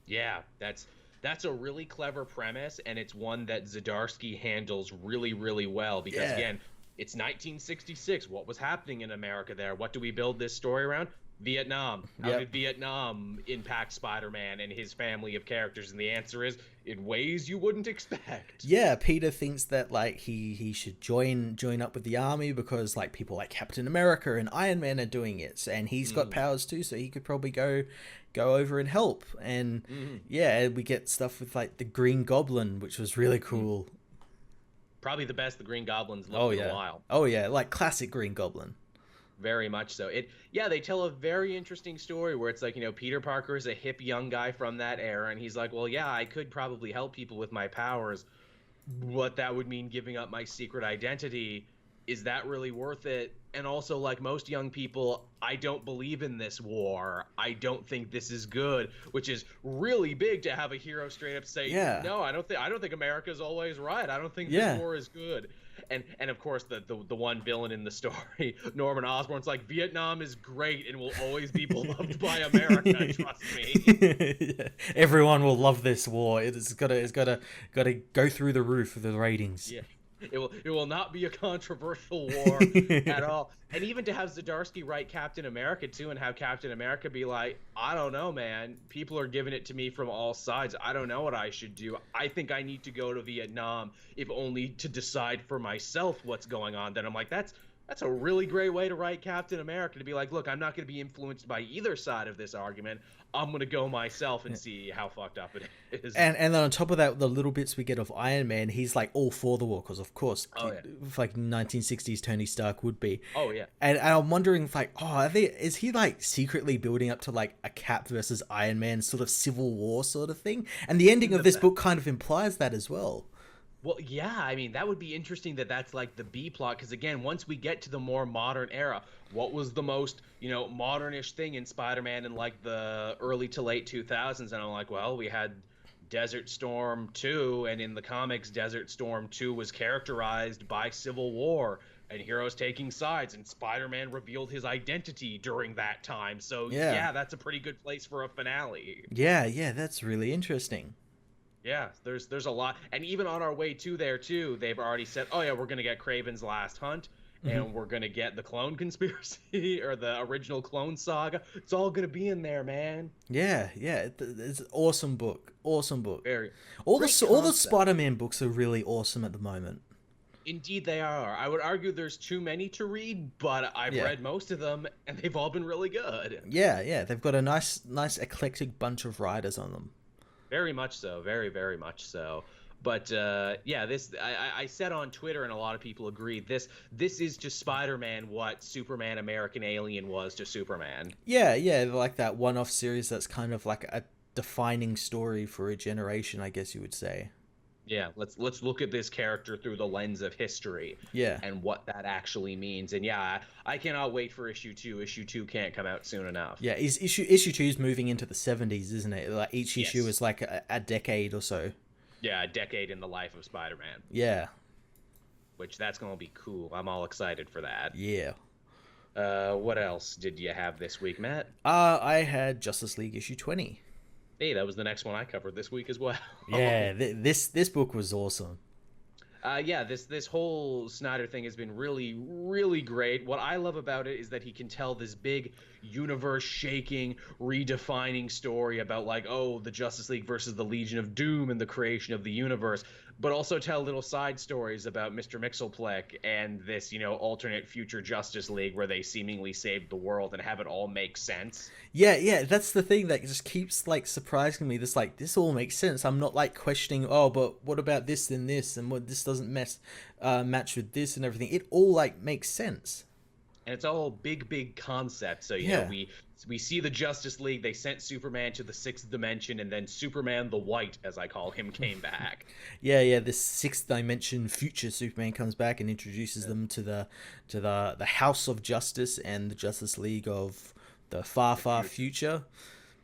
Yeah, that's a really clever premise, and it's one that Zdarsky handles really, really well because again, it's 1966. What was happening in America there? What do we build this story around? Vietnam. How did Vietnam impact Spider-Man and his family of characters? And the answer is in ways you wouldn't expect. Yeah, Peter thinks that like he should join up with the army because like people like Captain America and Iron Man are doing it, and he's got powers too, so he could probably go over and help. And we get stuff with like the Green Goblin, which was really cool. Probably the best the Green Goblin's looked in a while. Oh yeah, like classic Green Goblin. Very much so. They tell a very interesting story where it's like, Peter Parker is a hip young guy from that era, and he's like, well, yeah, I could probably help people with my powers. What that would mean giving up my secret identity. Is that really worth it? And also, like most young people, I don't believe in this war. I don't think this is good, which is really big to have a hero straight up say, no, I don't think America's always right. I don't think this war is good. And of course the one villain in the story, Norman Osborn's like, Vietnam is great and will always be beloved by America, trust me. Everyone will love this war. It's gotta go through the roof of the ratings. Yeah. It will not be a controversial war at all. And even to have Zdarsky write Captain America too, and have Captain America be like, I don't know, man. People are giving it to me from all sides. I don't know what I should do. I think I need to go to Vietnam, if only to decide for myself what's going on. Then I'm like, that's a really great way to write Captain America, to be like, look, I'm not going to be influenced by either side of this argument. I'm going to go myself and see how fucked up it is. And then on top of that, the little bits we get of Iron Man, he's like all for the war, because of course, like 1960s Tony Stark would be. Oh, yeah. And I'm wondering, like, is he like secretly building up to like a Cap versus Iron Man sort of civil war sort of thing? And the ending of this book kind of implies that as well. Well, yeah, I mean, that would be interesting that's like the B plot, because again, once we get to the more modern era, what was the most, modernish thing in Spider-Man in like the early to late 2000s? And I'm like, well, we had Desert Storm 2, and in the comics, Desert Storm 2 was characterized by civil war and heroes taking sides, and Spider-Man revealed his identity during that time. So yeah, that's a pretty good place for a finale. Yeah, that's really interesting. Yeah, there's a lot. And even on our way to there, too, they've already said, oh, yeah, we're going to get Kraven's Last Hunt, and we're going to get the Clone Conspiracy, or the original Clone Saga. It's all going to be in there, man. Yeah, it's an awesome book. Awesome book. Very. All the Spider-Man books are really awesome at the moment. Indeed they are. I would argue there's too many to read, but I've read most of them, and they've all been really good. Yeah, they've got a nice eclectic bunch of writers on them. Very much so. Very, very much so. But this I said on Twitter, and a lot of people agree. This is to Spider-Man what Superman American Alien was to Superman. Yeah, like that one-off series that's kind of like a defining story for a generation, I guess you would say. Yeah, let's look at this character through the lens of history. Yeah. And what that actually means. And yeah, I cannot wait for issue 2. Issue 2 can't come out soon enough. Yeah, issue 2 is moving into the 70s, isn't it? Like each issue is like a decade or so. Yeah, a decade in the life of Spider-Man. Yeah. Which that's going to be cool. I'm all excited for that. Yeah. What else did you have this week, Matt? I had Justice League issue 20. Hey, that was the next one I covered this week as well. Yeah, this book was awesome. This whole Snyder thing has been really, really great. What I love about it is that he can tell this big universe-shaking, redefining story about like, the Justice League versus the Legion of Doom and the creation of the universe, but also tell little side stories about Mr. Mxyzptlk and this, alternate future Justice League where they seemingly saved the world, and have it all make sense. Yeah, that's the thing that just keeps like surprising me. This all makes sense. I'm not like questioning, but what about this and this, and what this doesn't match with this and everything. It all like makes sense. And it's all big concept. So, Yeah. we see the Justice League. They sent Superman to the sixth dimension, and then Superman the White, as I call him, came back. Yeah, this sixth dimension future Superman comes back and introduces them to the House of Justice and the Justice League of the far future.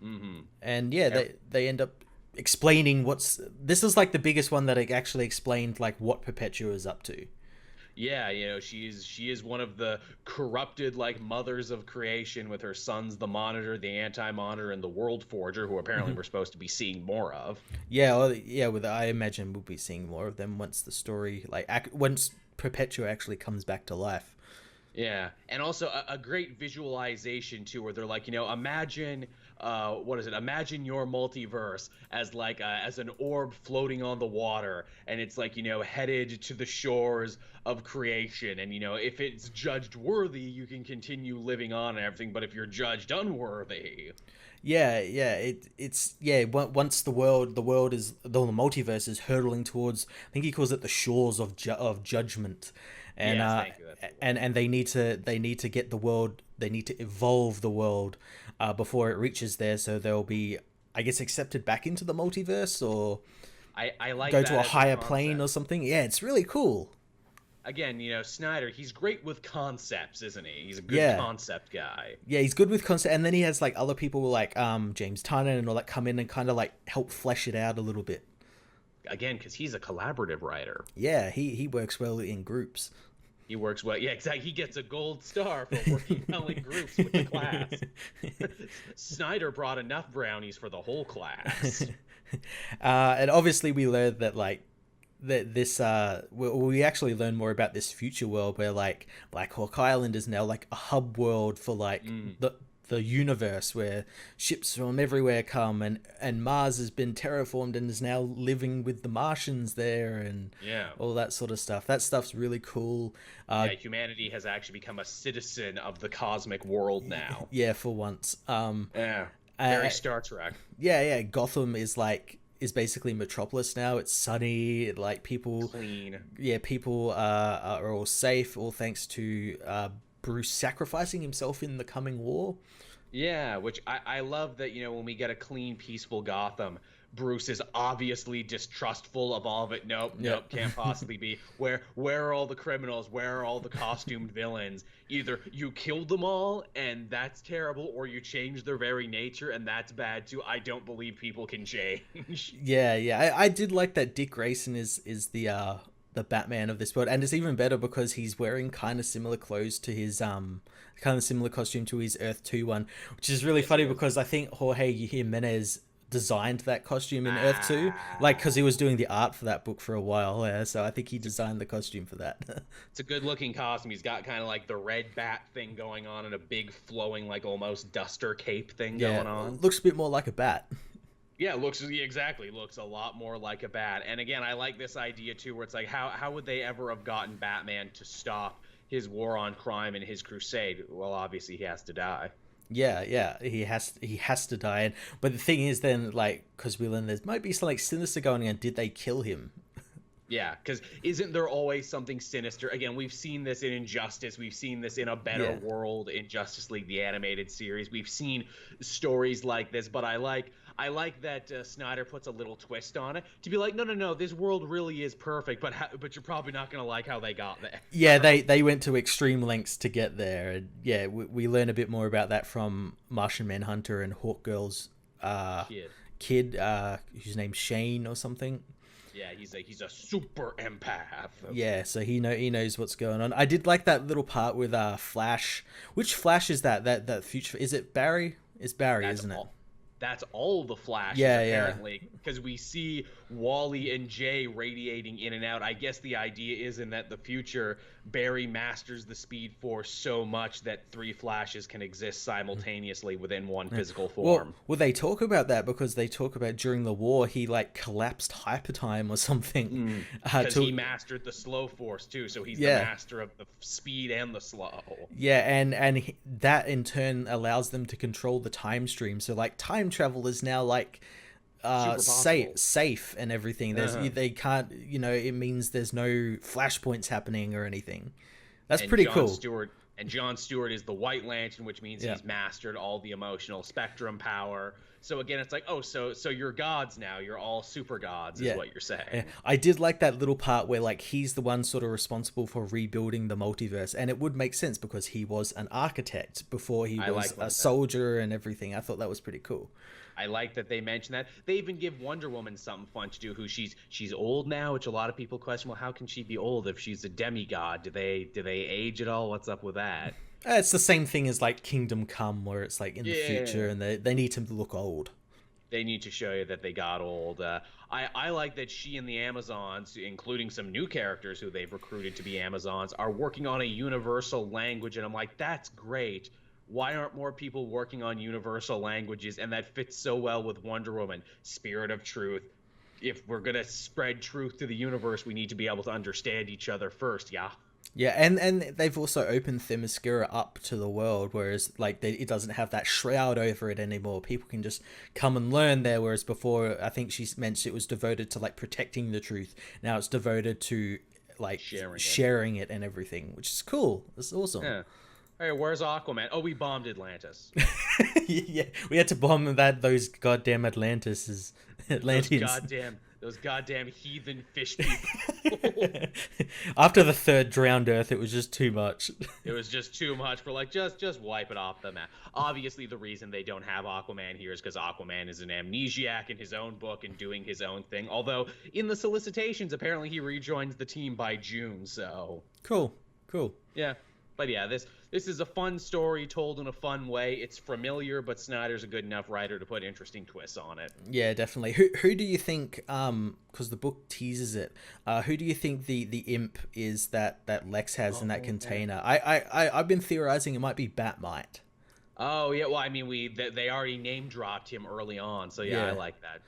Mm-hmm. And yeah, they end up explaining this is like the biggest one that it actually explained like what Perpetua is up to. Yeah, she is one of the corrupted like mothers of creation with her sons, the Monitor, the Anti-Monitor, and the World Forger, who apparently we're supposed to be seeing more of. I imagine we'll be seeing more of them once the story once Perpetua actually comes back to life. Yeah, and also a great visualization too, where they're like, imagine, Imagine your multiverse as like as an orb floating on the water, and it's like headed to the shores of creation, and if it's judged worthy, you can continue living on and everything, but if you're judged unworthy. Once the multiverse is hurtling towards, I think he calls it the shores of judgment. And Yes, thank you. and they need to get the world, they need to evolve the world before it reaches there, so they'll be, I guess, accepted back into the multiverse, or I like go that to a as higher concept. plane or something. Yeah, it's really cool. Again, Snyder, he's great with concepts, isn't he? He's a good concept guy. Yeah, he's good with concept, and then he has like other people like James Tynan and all that come in and kind of like help flesh it out a little bit. Again, because he's a collaborative writer. Yeah, he works well in groups. He works well. Yeah, exactly. He gets a gold star for working well in groups with the class. Snyder brought enough brownies for the whole class. And obviously we learned that like we actually learn more about this future world where like Black Hawk Island is now like a hub world for like the universe, where ships from everywhere come, and Mars has been terraformed and is now living with the Martians there, and all that sort of stuff. That stuff's really cool. Humanity has actually become a citizen of the cosmic world now. Yeah, for once. Very Star Trek. Yeah. Gotham is basically Metropolis now. It's sunny, like people clean. Yeah, people are all safe, all thanks to Bruce sacrificing himself in the coming war. Yeah, which I love that, when we get a clean, peaceful Gotham, Bruce is obviously distrustful of all of it. Nope, can't possibly be. Where are all the criminals? Where are all the costumed villains? Either you killed them all, and that's terrible, or you changed their very nature, and that's bad too. I don't believe people can change. Yeah. I did like that Dick Grayson is the Batman of this world, and it's even better because he's wearing kind of similar clothes to his kind of similar costume to his Earth 2 one, which is really funny because I think Jorge Jimenez designed that costume in Earth 2, like because he was doing the art for that book for a while, so I think he designed the costume for that. It's a good looking costume. He's got kind of like the red bat thing going on and a big flowing like almost duster cape thing going on. Looks a bit more like a bat. Yeah, looks a lot more like a bat. And again, I like this idea too, where it's like, how would they ever have gotten Batman to stop his war on crime and his crusade? Well, obviously he has to die. Yeah, he has to die. But the thing is, then, like, because we learn there might be some like sinister going on. Did they kill him? Yeah, because isn't there always something sinister? Again, we've seen this in Injustice. We've seen this in A Better World in Justice League, the animated series. We've seen stories like this, but I like that Snyder puts a little twist on it to be like, no, this world really is perfect, but you're probably not going to like how they got there. Yeah, they went to extreme lengths to get there. And yeah, we learn a bit more about that from Martian Manhunter and Hawkgirl's kid, whose name's Shane or something. Yeah, he's a super empath. Yeah, so he knows what's going on. I did like that little part with Flash. Which Flash is that? That future, is it Barry? It's Barry, isn't it? That's all the Flashes, apparently, because we see Wally and Jay radiating in and out. I guess the idea is in that the future, Barry masters the Speed Force so much that three Flashes can exist simultaneously within one physical form. Well, they talk about that because they talk about during the war he like collapsed hypertime or something. Because he mastered the slow force too, so he's the master of the speed and the slow. Yeah, and that in turn allows them to control the time stream. So like time travel is now like safe and everything. They can't, it means there's no flashpoints happening or anything. That's pretty cool. And Jon Stewart is the White Lantern, which means he's mastered all the emotional spectrum power. So again, it's like, oh, so you're gods now. You're all super gods, is what you're saying. Yeah. I did like that little part where like he's the one sort of responsible for rebuilding the multiverse, and it would make sense because he was an architect before he was a soldier and everything. I thought that was pretty cool. I like that they mention that. They even give Wonder Woman something fun to do. Who she's old now, which a lot of people question. Well, how can she be old if she's a demigod? Do they age at all? What's up with that? It's the same thing as like Kingdom Come, where it's like in the future, and they need to look old. They need to show you that they got old. I like that she and the Amazons, including some new characters who they've recruited to be Amazons, are working on a universal language, and I'm like, that's great. Why aren't more people working on universal languages? And that fits so well with Wonder Woman, spirit of truth. If we're going to spread truth to the universe, we need to be able to understand each other first, yeah? Yeah, and they've also opened Themyscira up to the world, whereas like it doesn't have that shroud over it anymore. People can just come and learn there, whereas before, I think she mentioned it was devoted to like protecting the truth. Now it's devoted to like sharing it and everything, which is cool. It's awesome. Yeah. Hey, where's Aquaman? Oh, we bombed Atlantis. Yeah, we had to bomb those goddamn Atlanteans. Those goddamn heathen fish people. After the third drowned Earth, it was just too much. It was just too much for like just wipe it off the map. Obviously, the reason they don't have Aquaman here is because Aquaman is an amnesiac in his own book and doing his own thing. Although in the solicitations, apparently he rejoins the team by June. So cool. Yeah. But yeah, this is a fun story told in a fun way. It's familiar, but Snyder's a good enough writer to put interesting twists on it. Yeah, definitely. Who do you think, because the book teases it, who do you think the imp is that Lex has in that container? I've been theorizing it might be Batmite. Oh, yeah, well, I mean, they already name-dropped him early on, so yeah, I like that.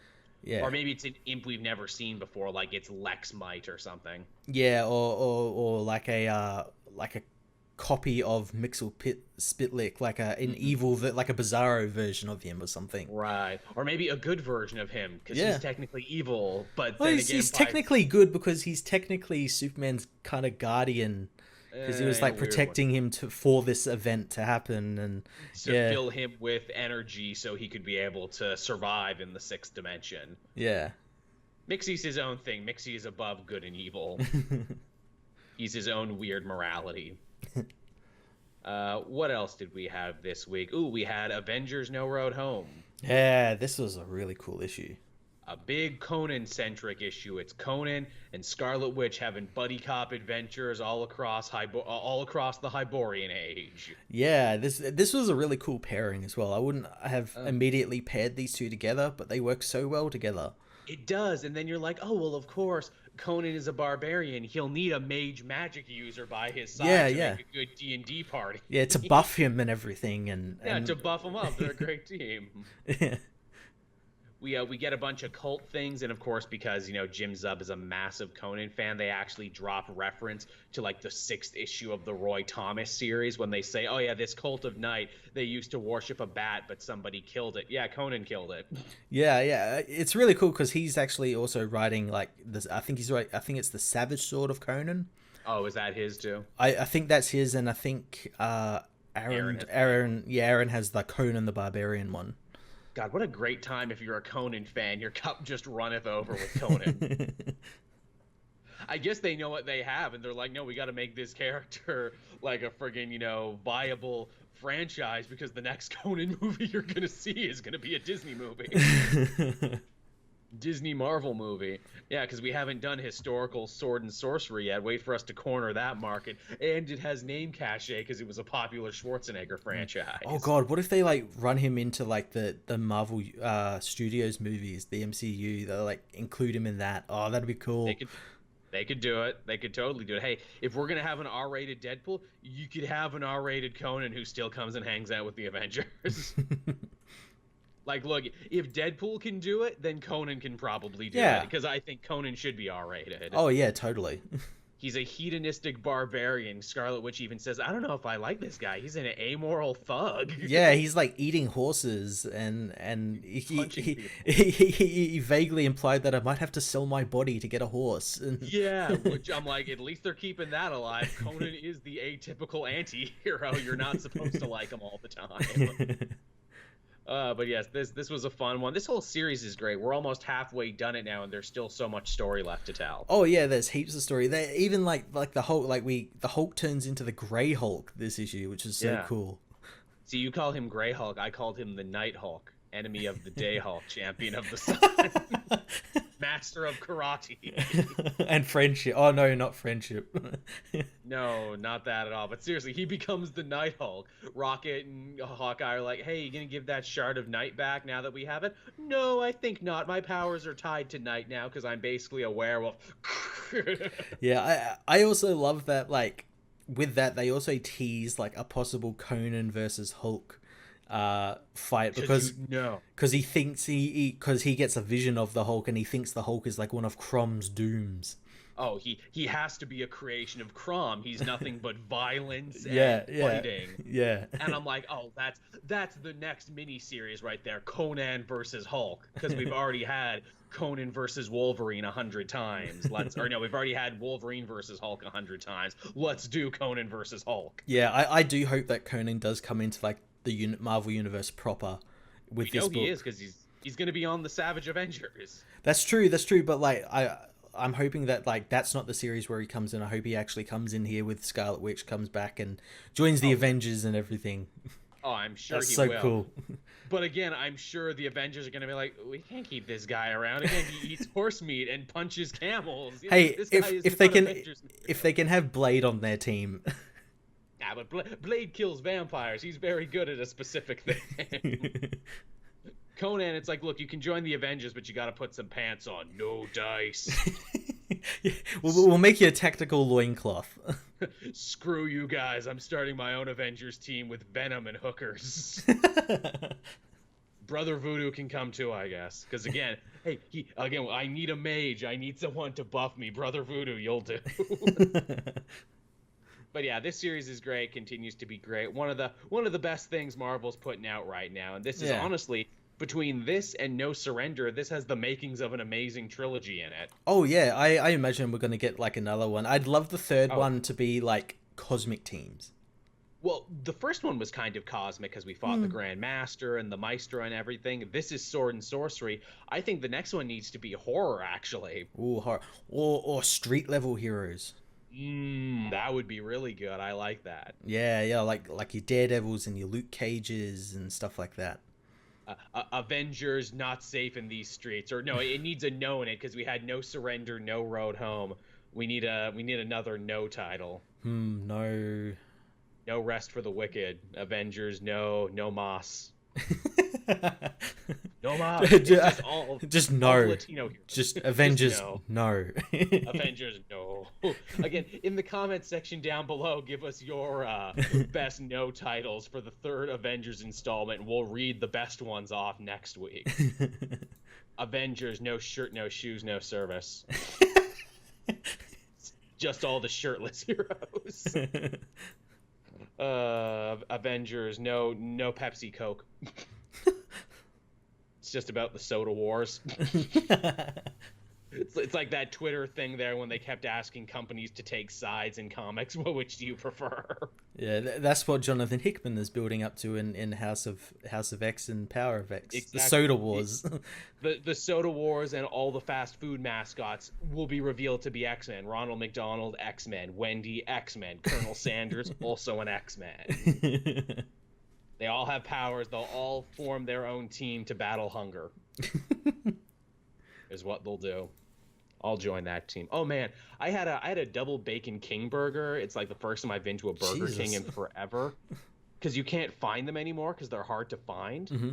Yeah. Or maybe it's an imp we've never seen before, like it's Lexmite or something. Yeah, or like a copy of Mixel Spitlick, like an evil, like a Bizarro version of him or something. Right. Or maybe a good version of him, because he's technically evil, but then again... He's technically good because he's technically Superman's kind of guardian, because he was like protecting him for this event to happen, and to fill him with energy so he could be able to survive in the sixth dimension. Yeah. Mixie's his own thing. Mixie is above good and evil. He's his own weird morality. What else did we have this week? Ooh, we had Avengers No Road Home. Yeah, this was a really cool issue. A big Conan-centric issue. It's Conan and Scarlet Witch having buddy cop adventures all across the Hyborian Age. Yeah, this was a really cool pairing as well. I wouldn't have immediately paired these two together, but they work so well together. It does, and then you're like, oh, well, of course, Conan is a barbarian. He'll need a mage magic user by his side to make a good D&D party. Yeah, to buff him and everything. And to buff him up. They're a great team. We get a bunch of cult things, and of course, because Jim Zub is a massive Conan fan, they actually drop reference to like the 6th issue of the Roy Thomas series when they say, "Oh yeah, this cult of night, they used to worship a bat, but somebody killed it." Yeah, Conan killed it. Yeah, it's really cool because he's actually also writing like this. I think it's the Savage Sword of Conan. Oh, is that his too? I think that's his, and I think Aaron has the Conan the Barbarian one. God, what a great time if you're a Conan fan. Your cup just runneth over with Conan. I guess they know what they have, and they're like, no, we got to make this character like a friggin', viable franchise, because the next Conan movie you're going to see is going to be a Disney movie. Disney Marvel movie. Yeah, because we haven't done historical sword and sorcery yet. Wait for us to corner that market. And it has name cachet because it was a popular Schwarzenegger franchise. Oh god, what if they like run him into like the Marvel Studios movies, the MCU? They'll like include him in that. Oh, that'd be cool. They could do it. They could totally do it. Hey, if we're gonna have an R-rated Deadpool, you could have an R-rated Conan who still comes and hangs out with the Avengers. Like, look, if Deadpool can do it, then Conan can probably do it. Because I think Conan should be R-rated. Oh, yeah, totally. He's a hedonistic barbarian. Scarlet Witch even says, I don't know if I like this guy. He's an amoral thug. Yeah, he's like eating horses, and he vaguely implied that I might have to sell my body to get a horse. Yeah, which I'm like, at least they're keeping that alive. Conan is the atypical anti-hero. You're not supposed to like him all the time. But yes, this was a fun one. This whole series is great. We're almost halfway done it now, and there's still so much story left to tell. Oh yeah, there's heaps of story. They even like the Hulk, the Hulk turns into the Grey Hulk this issue, which is so cool. See, you call him Grey Hulk. I called him the Night Hulk, enemy of the day Hulk, champion of the sun, master of karate, and friendship. Oh no, not friendship. No, not that at all. But seriously, he becomes the Night Hulk. Rocket and Hawkeye are like, hey, you gonna give that shard of night back now that we have it? No, I think not. My powers are tied to night now because I'm basically a werewolf. Yeah, I also love that, like, with that, they also tease, like, a possible Conan versus Hulk fight because he thinks because he gets a vision of the Hulk and he thinks the Hulk is like one of Crom's dooms. Oh, he has to be a creation of Crom. He's nothing but violence and fighting. Yeah. And I'm like, oh, that's the next miniseries right there, Conan versus Hulk, because we've already had Conan versus Wolverine 100 times. We've already had Wolverine versus Hulk 100 times. Let's do Conan versus Hulk. Yeah, I do hope that Conan does come into like the Marvel universe proper with this book. He is, because he's going to be on the Savage Avengers. That's true. But like I'm hoping that like that's not the series where he comes in. I hope he actually comes in here with Scarlet Witch, comes back and joins the Avengers and everything. Oh, I'm sure that's he so will. Cool. But again, I'm sure the Avengers are going to be like, we can't keep this guy around. Again, he eats horse meat and punches camels. Hey, if they can have Blade on their team. Yeah, but Blade kills vampires. He's very good at a specific thing. Conan, it's like, look, you can join the Avengers, but you got to put some pants on. No dice. We'll make you a tactical loincloth. Screw you guys. I'm starting my own Avengers team with Venom and hookers. Brother Voodoo can come too, I guess. Because again, I need a mage. I need someone to buff me. Brother Voodoo, you'll do. But yeah, this series is great. Continues to be great. One of the best things Marvel's putting out right now. And this is honestly, between this and No Surrender, this has the makings of an amazing trilogy in it. Oh yeah, I imagine we're going to get like another one. I'd love the third one to be like cosmic teams. Well, the first one was kind of cosmic because we fought the Grand Master and the Maestro and everything. This is sword and sorcery. I think the next one needs to be horror, actually. Ooh, horror. Or street level heroes. That would be really good. I like that. Yeah, like your Daredevils and your Luke Cages and stuff like that. Avengers not safe in these streets, or no, it needs a no in it because we had No Surrender, No Road Home. We need another no title. No. No Rest for the Wicked. Avengers, no Moss. No Moss. Just no. Latino heroes. Just Avengers, just no. Avengers, no. Again, in the comment section down below, give us your best no titles for the third Avengers installment, and we'll read the best ones off next week. Avengers, no shirt, no shoes, no service. Just all the shirtless heroes. Avengers, no Pepsi Coke. It's just about the soda wars. It's like that Twitter thing there when they kept asking companies to take sides in comics. Well, which do you prefer? Yeah, that's what Jonathan Hickman is building up to in House of X and Power of X. Exactly. The soda wars. The soda wars and all the fast food mascots will be revealed to be X-Men. Ronald McDonald, X-Men. Wendy, X-Men. Colonel Sanders, also an X-Men. They all have powers. They'll all form their own team to battle hunger. Is what they'll do. I'll join that team. Oh man, I had a double bacon king burger. It's like the first time I've been to a Burger King in forever, because you can't find them anymore because they're hard to find. Mm-hmm.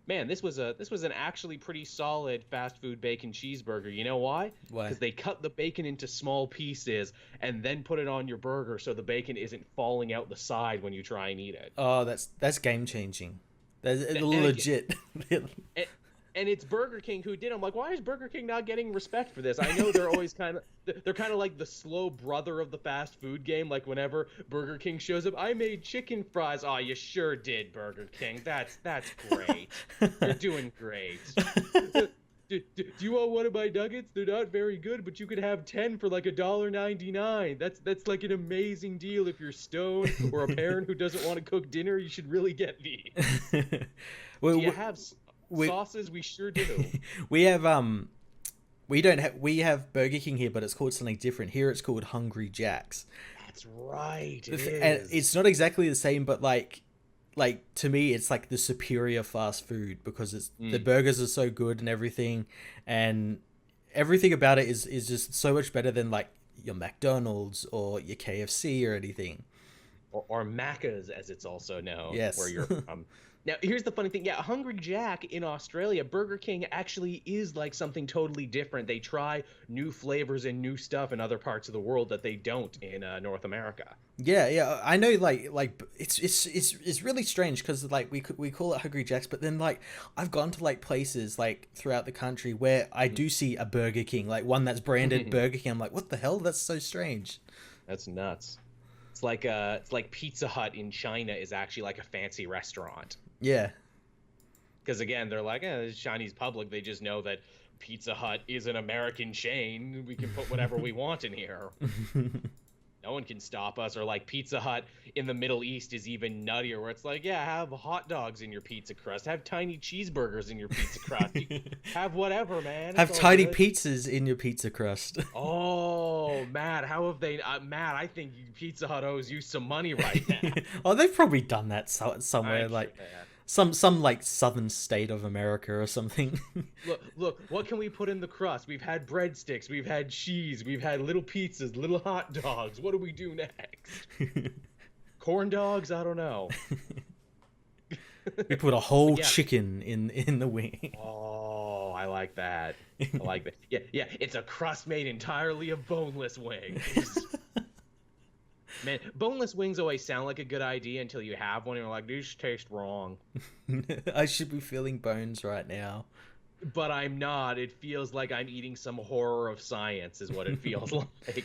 Man, this was an actually pretty solid fast food bacon cheeseburger. You know why? Why? Because they cut the bacon into small pieces and then put it on your burger so the bacon isn't falling out the side when you try and eat it. Oh, that's game changing. That's legit. And it's Burger King who did. I'm like, why is Burger King not getting respect for this? I know they're always they're kind of like the slow brother of the fast food game. Like whenever Burger King shows up, I made chicken fries. Oh, you sure did, Burger King. That's great. You're doing great. Do you want one of my nuggets? They're not very good, but you could have 10 for like $1.99. That's like an amazing deal if you're stoned or a parent who doesn't want to cook dinner. You should really get these. Well, do you have sauces? We sure do. We have we have Burger King here, but it's called something different. Here it's called Hungry Jack's. That's right. And it's not exactly the same, but like to me it's like the superior fast food because it's the burgers are so good and everything about it is just so much better than like your McDonald's or your KFC or anything. Or Macca's, as it's also known. Yes. Where you're Now, here's the funny thing. Yeah, Hungry Jack in Australia, Burger King actually is like something totally different. They try new flavors and new stuff in other parts of the world that they don't in North America. Yeah, I know. Like it's really strange because like we call it Hungry Jack's, but then like I've gone to like places like throughout the country where I do see a Burger King, like one that's branded Burger King. I'm like, what the hell? That's so strange. That's nuts. It's like Pizza Hut in China is actually like a fancy restaurant. Yeah. Because again, they're like, it's Chinese public. They just know that Pizza Hut is an American chain. We can put whatever we want in here. No one can stop us. Or like Pizza Hut in the Middle East is even nuttier, where it's like, yeah, have hot dogs in your pizza crust. Have tiny cheeseburgers in your pizza crust. Have whatever, man. Have tiny pizzas in your pizza crust. Oh, Matt, how have they... Matt, I think Pizza Hut owes you some money right now. Oh, they've probably done that somewhere. Like... Some like southern state of America or something. Look, what can we put in the crust? We've had breadsticks, we've had cheese, we've had little pizzas, little hot dogs. What do we do next? Corn dogs? I don't know. We put a whole chicken in the wing. Oh, I like that. I like that. Yeah, it's a crust made entirely of boneless wings. Man, boneless wings always sound like a good idea until you have one and you're like, these taste wrong. I should be feeling bones right now. But I'm not. It feels like I'm eating some horror of science is what it feels like.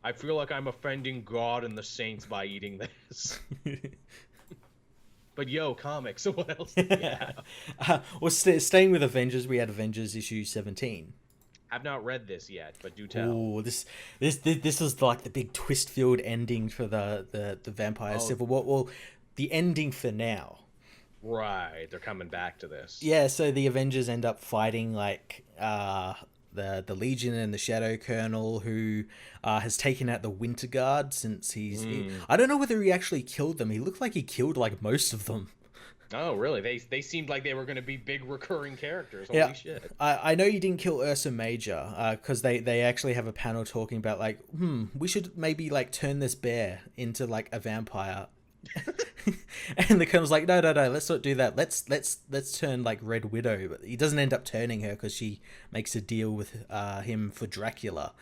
I feel like I'm offending God and the saints by eating this. But yo, comics, so what else do we have? Well, staying with Avengers, we had Avengers issue 17. I've not read this yet, but do tell. Oh, this was like the big twist-filled ending for the Vampire Civil War. Well, the ending for now. Right, they're coming back to this. Yeah, so the Avengers end up fighting like the Legion and the Shadow Colonel, who has taken out the Winter Guard since I don't know whether he actually killed them. He looked like he killed like most of them. Oh, really? They seemed like they were going to be big recurring characters. Holy shit. I know you didn't kill Ursa Major, because they actually have a panel talking about, like, we should maybe, like, turn this bear into, like, a vampire. And the Colonel's like, no, let's not do that. Let's turn, like, Red Widow. But he doesn't end up turning her because she makes a deal with him for Dracula.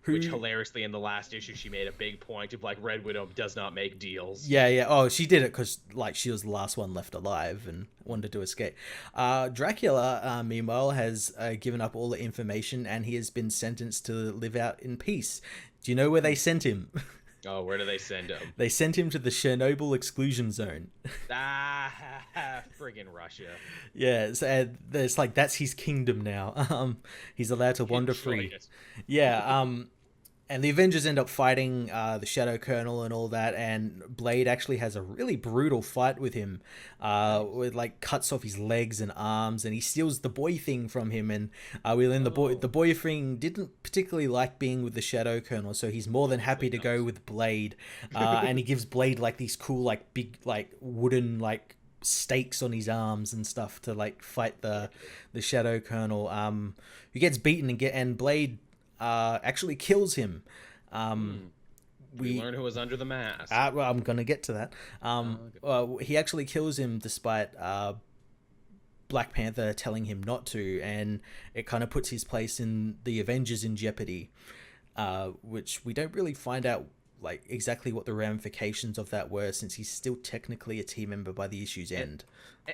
Which hilariously in the last issue she made a big point of like Red Widow does not make deals. Yeah. Oh, she did it because like she was the last one left alive and wanted to escape. Dracula, meanwhile, has given up all the information and he has been sentenced to live out in peace. Do you know where they sent him? Oh, where do they send him? They sent him to the Chernobyl exclusion zone. Friggin' Russia. Yeah, it's like that's his kingdom now. He's allowed to wander free. Yeah. And the Avengers end up fighting the Shadow Colonel and all that, and Blade actually has a really brutal fight with him, with like cuts off his legs and arms, and he steals the boy thing from him. And the boy thing didn't particularly like being with the Shadow Colonel, so he's more than happy to go with Blade. And he gives Blade like these cool like big like wooden like stakes on his arms and stuff to like fight the Shadow Colonel, who gets beaten and Blade actually kills him. We learn who was under the mask. Well, I'm gonna get to that. He actually kills him despite Black Panther telling him not to, and it kind of puts his place in the Avengers in jeopardy, which we don't really find out like exactly what the ramifications of that were, since he's still technically a team member by the issue's end.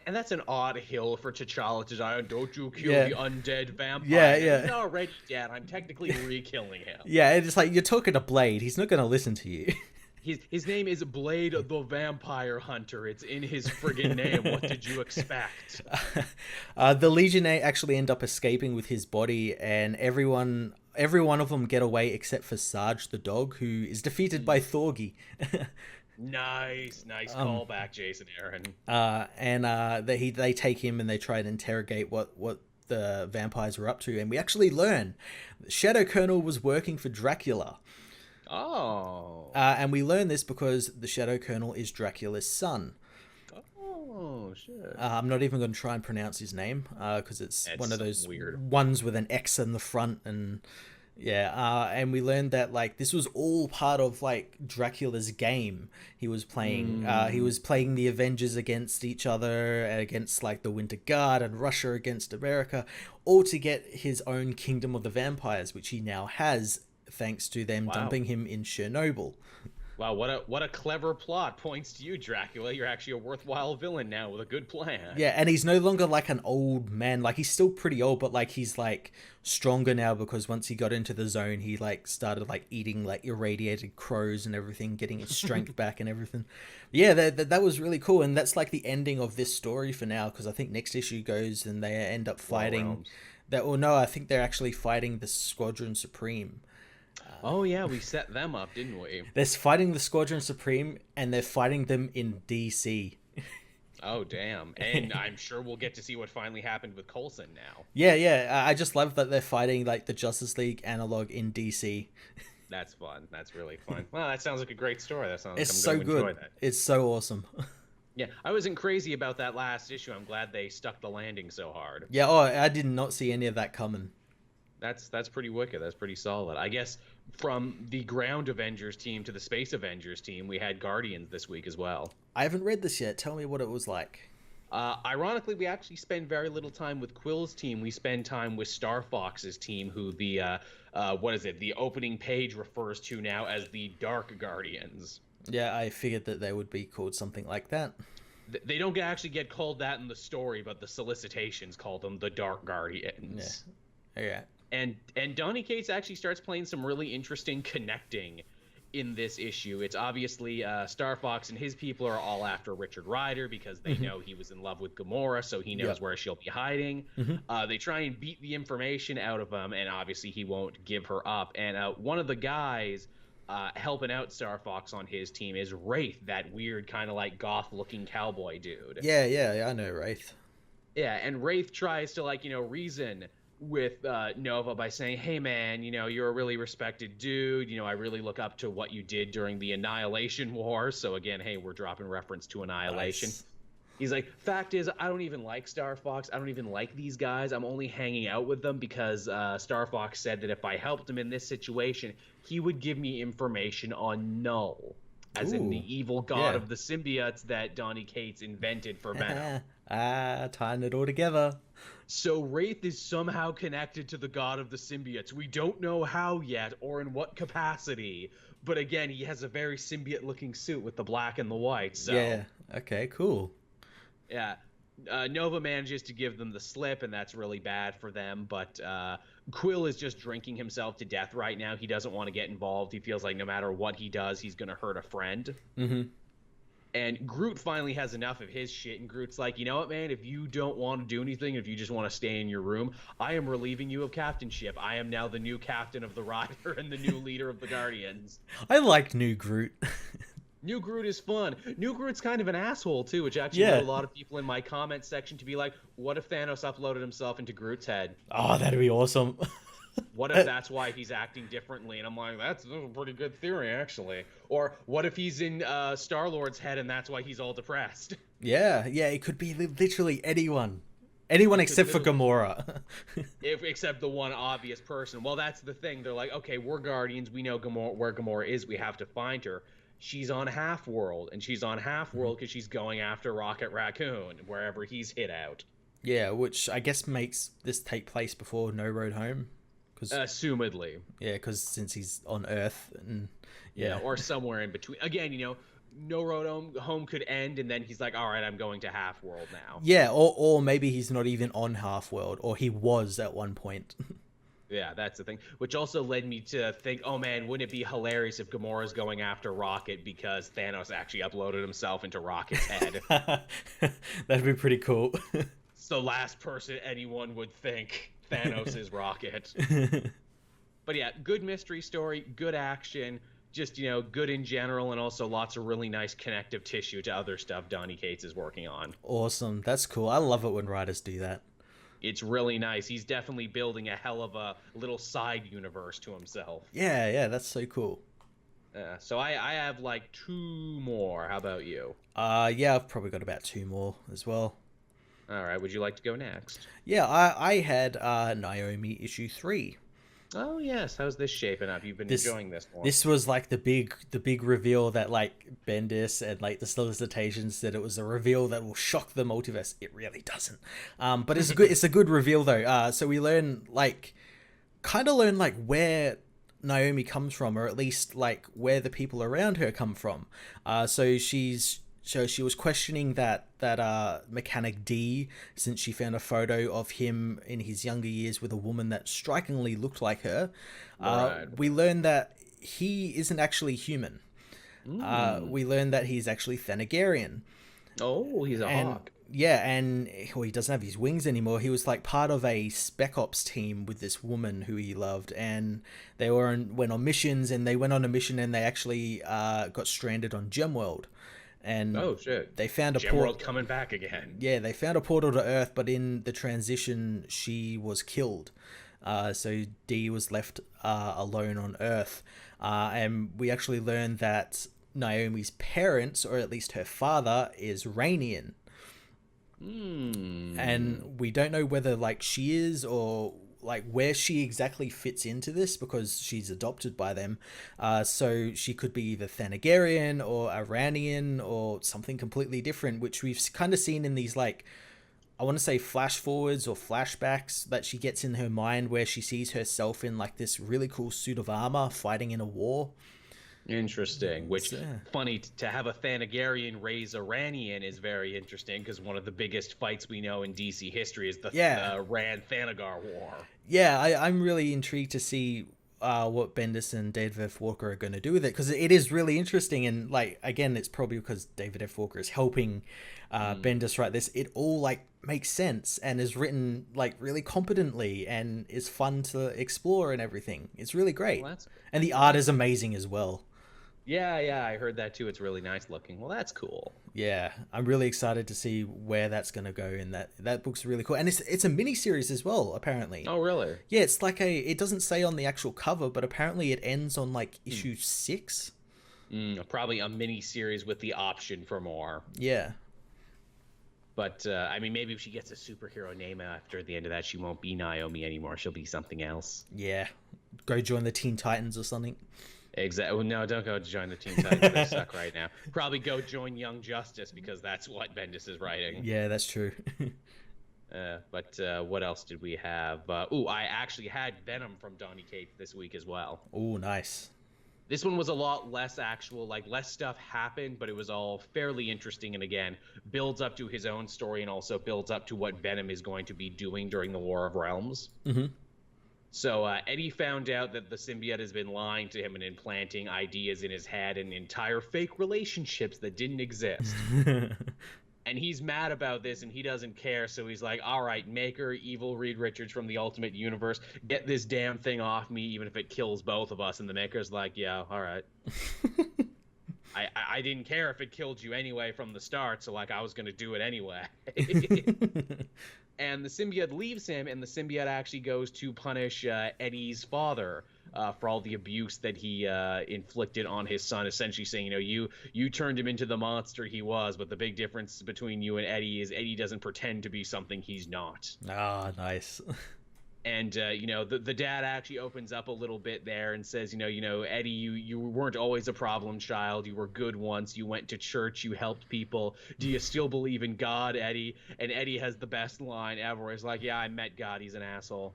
And that's an odd hill for T'Challa to die on. Don't you kill the undead vampire. Yeah. He's already dead. I'm technically re-killing him. Yeah, it's like you're talking to Blade. He's not going to listen to you. His name is Blade the Vampire Hunter. It's in his friggin' name. What did you expect? The Legionnaire actually end up escaping with his body, and every one of them get away except for Sarge the dog, who is defeated by Thorgy. Nice callback, Jason Aaron. They take him and they try and interrogate what the vampires were up to, and we actually learn Shadow Colonel was working for Dracula. Oh. And we learn this because the Shadow Colonel is Dracula's son. Oh, shit. I'm not even going to try and pronounce his name because it's one of those weird ones with an X in the front. And and we learned that like this was all part of like Dracula's game. He was playing the Avengers against each other, against like the Winter Guard, and Russia against America, all to get his own kingdom of the vampires, which he now has, thanks to them dumping him in Chernobyl. Wow, what a clever plot. Points to you, Dracula. You're actually a worthwhile villain now with a good plan. Yeah, and he's no longer like an old man. Like, he's still pretty old, but like he's like stronger now, because once he got into the zone, he like started like eating like irradiated crows and everything, getting his strength back and everything. Yeah, that was really cool, and that's like the ending of this story for now, because I think next issue goes and they end up fighting I think they're actually fighting the Squadron Supreme. Oh yeah, we set them up, didn't we? They're fighting the Squadron Supreme, and they're fighting them in DC. Oh damn! And I'm sure we'll get to see what finally happened with Coulson now. Yeah. I just love that they're fighting like the Justice League analog in DC. That's fun. That's really fun. Well, that sounds like a great story. That sounds. It's like I'm so gonna good. Enjoy that. It's so awesome. Yeah, I wasn't crazy about that last issue. I'm glad they stuck the landing so hard. Yeah. Oh, I did not see any of that coming. That's pretty wicked. That's pretty solid. I guess from the ground Avengers team to the space Avengers team, we had Guardians this week as well. I haven't read this yet. Tell me what it was like. Ironically, we actually spend very little time with Quill's team. We spend time with Star Fox's team, who the the opening page refers to now as the Dark Guardians. Yeah, I figured that they would be called something like that. They don't actually get called that in the story, but the solicitations call them the Dark Guardians. Yeah. And Donny Cates actually starts playing some really interesting connecting in this issue. It's obviously Star Fox and his people are all after Richard Rider because they know he was in love with Gamora, so he knows where she'll be hiding. They try and beat the information out of him, and obviously he won't give her up. And one of the guys helping out Star Fox on his team is Wraith, that weird kind of like goth-looking cowboy dude. Yeah, I know Wraith. Yeah, and Wraith tries to reason with Nova by saying, hey man, you're a really respected dude, I really look up to what you did during the Annihilation War. So again, hey, we're dropping reference to Annihilation. Nice. He's like, fact is, I don't even like Star Fox, I don't even like these guys, I'm only hanging out with them because Star Fox said that if I helped him in this situation, he would give me information on Null, as in the evil god of the symbiotes that Donny Cates invented for Venom. Tying it all together. So Wraith is somehow connected to the god of the symbiotes. We don't know how yet or in what capacity, but again, he has a very symbiote-looking suit with the black and the white. So yeah, okay, cool. Yeah, Nova manages to give them the slip, and that's really bad for them, but Quill is just drinking himself to death right now. He doesn't want to get involved. He feels like no matter what he does, he's going to hurt a friend. And Groot finally has enough of his shit, and Groot's like, you know what, man, if you don't want to do anything, if you just want to stay in your room, I am relieving you of captainship. I am now the new captain of the Rider and the new leader of the Guardians. I like New Groot. New Groot is fun. New Groot's kind of an asshole, too, which actually led a lot of people in my comment section to be like, what if Thanos uploaded himself into Groot's head? Oh, that'd be awesome. What if that's why he's acting differently? And I'm like, that's a pretty good theory, actually. Or what if he's in Star-Lord's head and that's why he's all depressed? Yeah, it could be literally anyone. Anyone except for Gamora. Except the one obvious person. Well, that's the thing. They're like, okay, we're Guardians. We know where Gamora is. We have to find her. She's on Half-World, and she's on Half-World because she's going after Rocket Raccoon, wherever he's hid out. Yeah, which I guess makes this take place before No Road Home. Assumedly. Yeah, because since he's on Earth, and yeah, or somewhere in between. Again, No Road Home could end, and then he's like, all right, I'm going to Half-World now. Yeah, or maybe he's not even on Half-World, or he was at one point. Yeah, that's the thing. Which also led me to think, oh man, wouldn't it be hilarious if Gamora's going after Rocket because Thanos actually uploaded himself into Rocket's head? That'd be pretty cool. It's the last person anyone would think Thanos is Rocket. But yeah, good mystery story, good action, just, good in general, and also lots of really nice connective tissue to other stuff Donny Cates is working on. Awesome. That's cool. I love it when writers do that. It's really nice. He's definitely building a hell of a little side universe to himself. Yeah, that's so cool. So I have like 2 more. How about you? Yeah, I've probably got about 2 more as well. All right, would you like to go next? Yeah, I had Naomi issue 3. Oh yes, how's this shaping up? You've been enjoying this one. This was like the big reveal that like Bendis and like the solicitations said it was a reveal that will shock the multiverse. It really doesn't. But it's a good reveal though. So we learn like where Naomi comes from, or at least like where the people around her come from. So she was questioning that mechanic D, since she found a photo of him in his younger years with a woman that strikingly looked like her. Right. We learned that he isn't actually human. We learned that he's actually Thanagarian. Oh, he's a hawk. Yeah, and he doesn't have his wings anymore. He was like part of a spec ops team with this woman who he loved, and they went on missions, and they went on a mission and they actually got stranded on Gemworld. And oh shit! They found a Gemworld coming back again. Yeah, they found a portal to Earth, but in the transition, she was killed. So Dee was left alone on Earth, and we actually learned that Naomi's parents, or at least her father, is Rainian. And we don't know whether like she is or like where she exactly fits into this, because she's adopted by them. So she could be either Thanagarian or Iranian or something completely different, which we've kind of seen in these like, I want to say flash forwards or flashbacks that she gets in her mind, where she sees herself in like this really cool suit of armor fighting in a war. Interesting. Which, funny, to have a Thanagarian raise Iranian is very interesting, because one of the biggest fights we know in DC history is the Ran-Thanagar War. Yeah, I'm really intrigued to see what Bendis and David F. Walker are going to do with it, because it is really interesting. And like, again, it's probably because David F. Walker is helping Bendis write this. It all like makes sense and is written like really competently and is fun to explore and everything. It's really great. Well, and the art is amazing as well. Yeah, I heard that too. It's really nice looking. Well, that's cool. Yeah, I'm really excited to see where that's going to go, and that book's really cool. And it's a mini-series as well, apparently. Oh, really? Yeah, it's like it doesn't say on the actual cover, but apparently it ends on like issue 6. Probably a mini-series with the option for more. Yeah. But, I mean, maybe if she gets a superhero name after the end of that, she won't be Naomi anymore. She'll be something else. Yeah. Go join the Teen Titans or something. Exactly. Well, no, don't go join the Teen Titans. They suck right now. Probably go join Young Justice, because that's what Bendis is writing. Yeah, that's true. But what else did we have? I actually had Venom from Donny Cates this week as well. Oh, nice. This one was a lot less actual, like less stuff happened, but it was all fairly interesting, and again, builds up to his own story and also builds up to what Venom is going to be doing during the War of Realms. Mm-hmm. So Eddie found out that the symbiote has been lying to him and implanting ideas in his head and entire fake relationships that didn't exist. And he's mad about this, and he doesn't care, so he's like, all right, Maker, evil Reed Richards from the Ultimate Universe, get this damn thing off me, even if it kills both of us. And the Maker's like, yeah, all right. I didn't care if it killed you anyway from the start, so like I was going to do it anyway. And the symbiote leaves him, and the symbiote actually goes to punish Eddie's father for all the abuse that he inflicted on his son, essentially saying, you turned him into the monster he was, but the big difference between you and Eddie is Eddie doesn't pretend to be something he's not. Ah, nice. And, the dad actually opens up a little bit there and says, Eddie, you weren't always a problem child. You were good once. You went to church. You helped people. Do you still believe in God, Eddie? And Eddie has the best line ever. He's like, yeah, I met God. He's an asshole.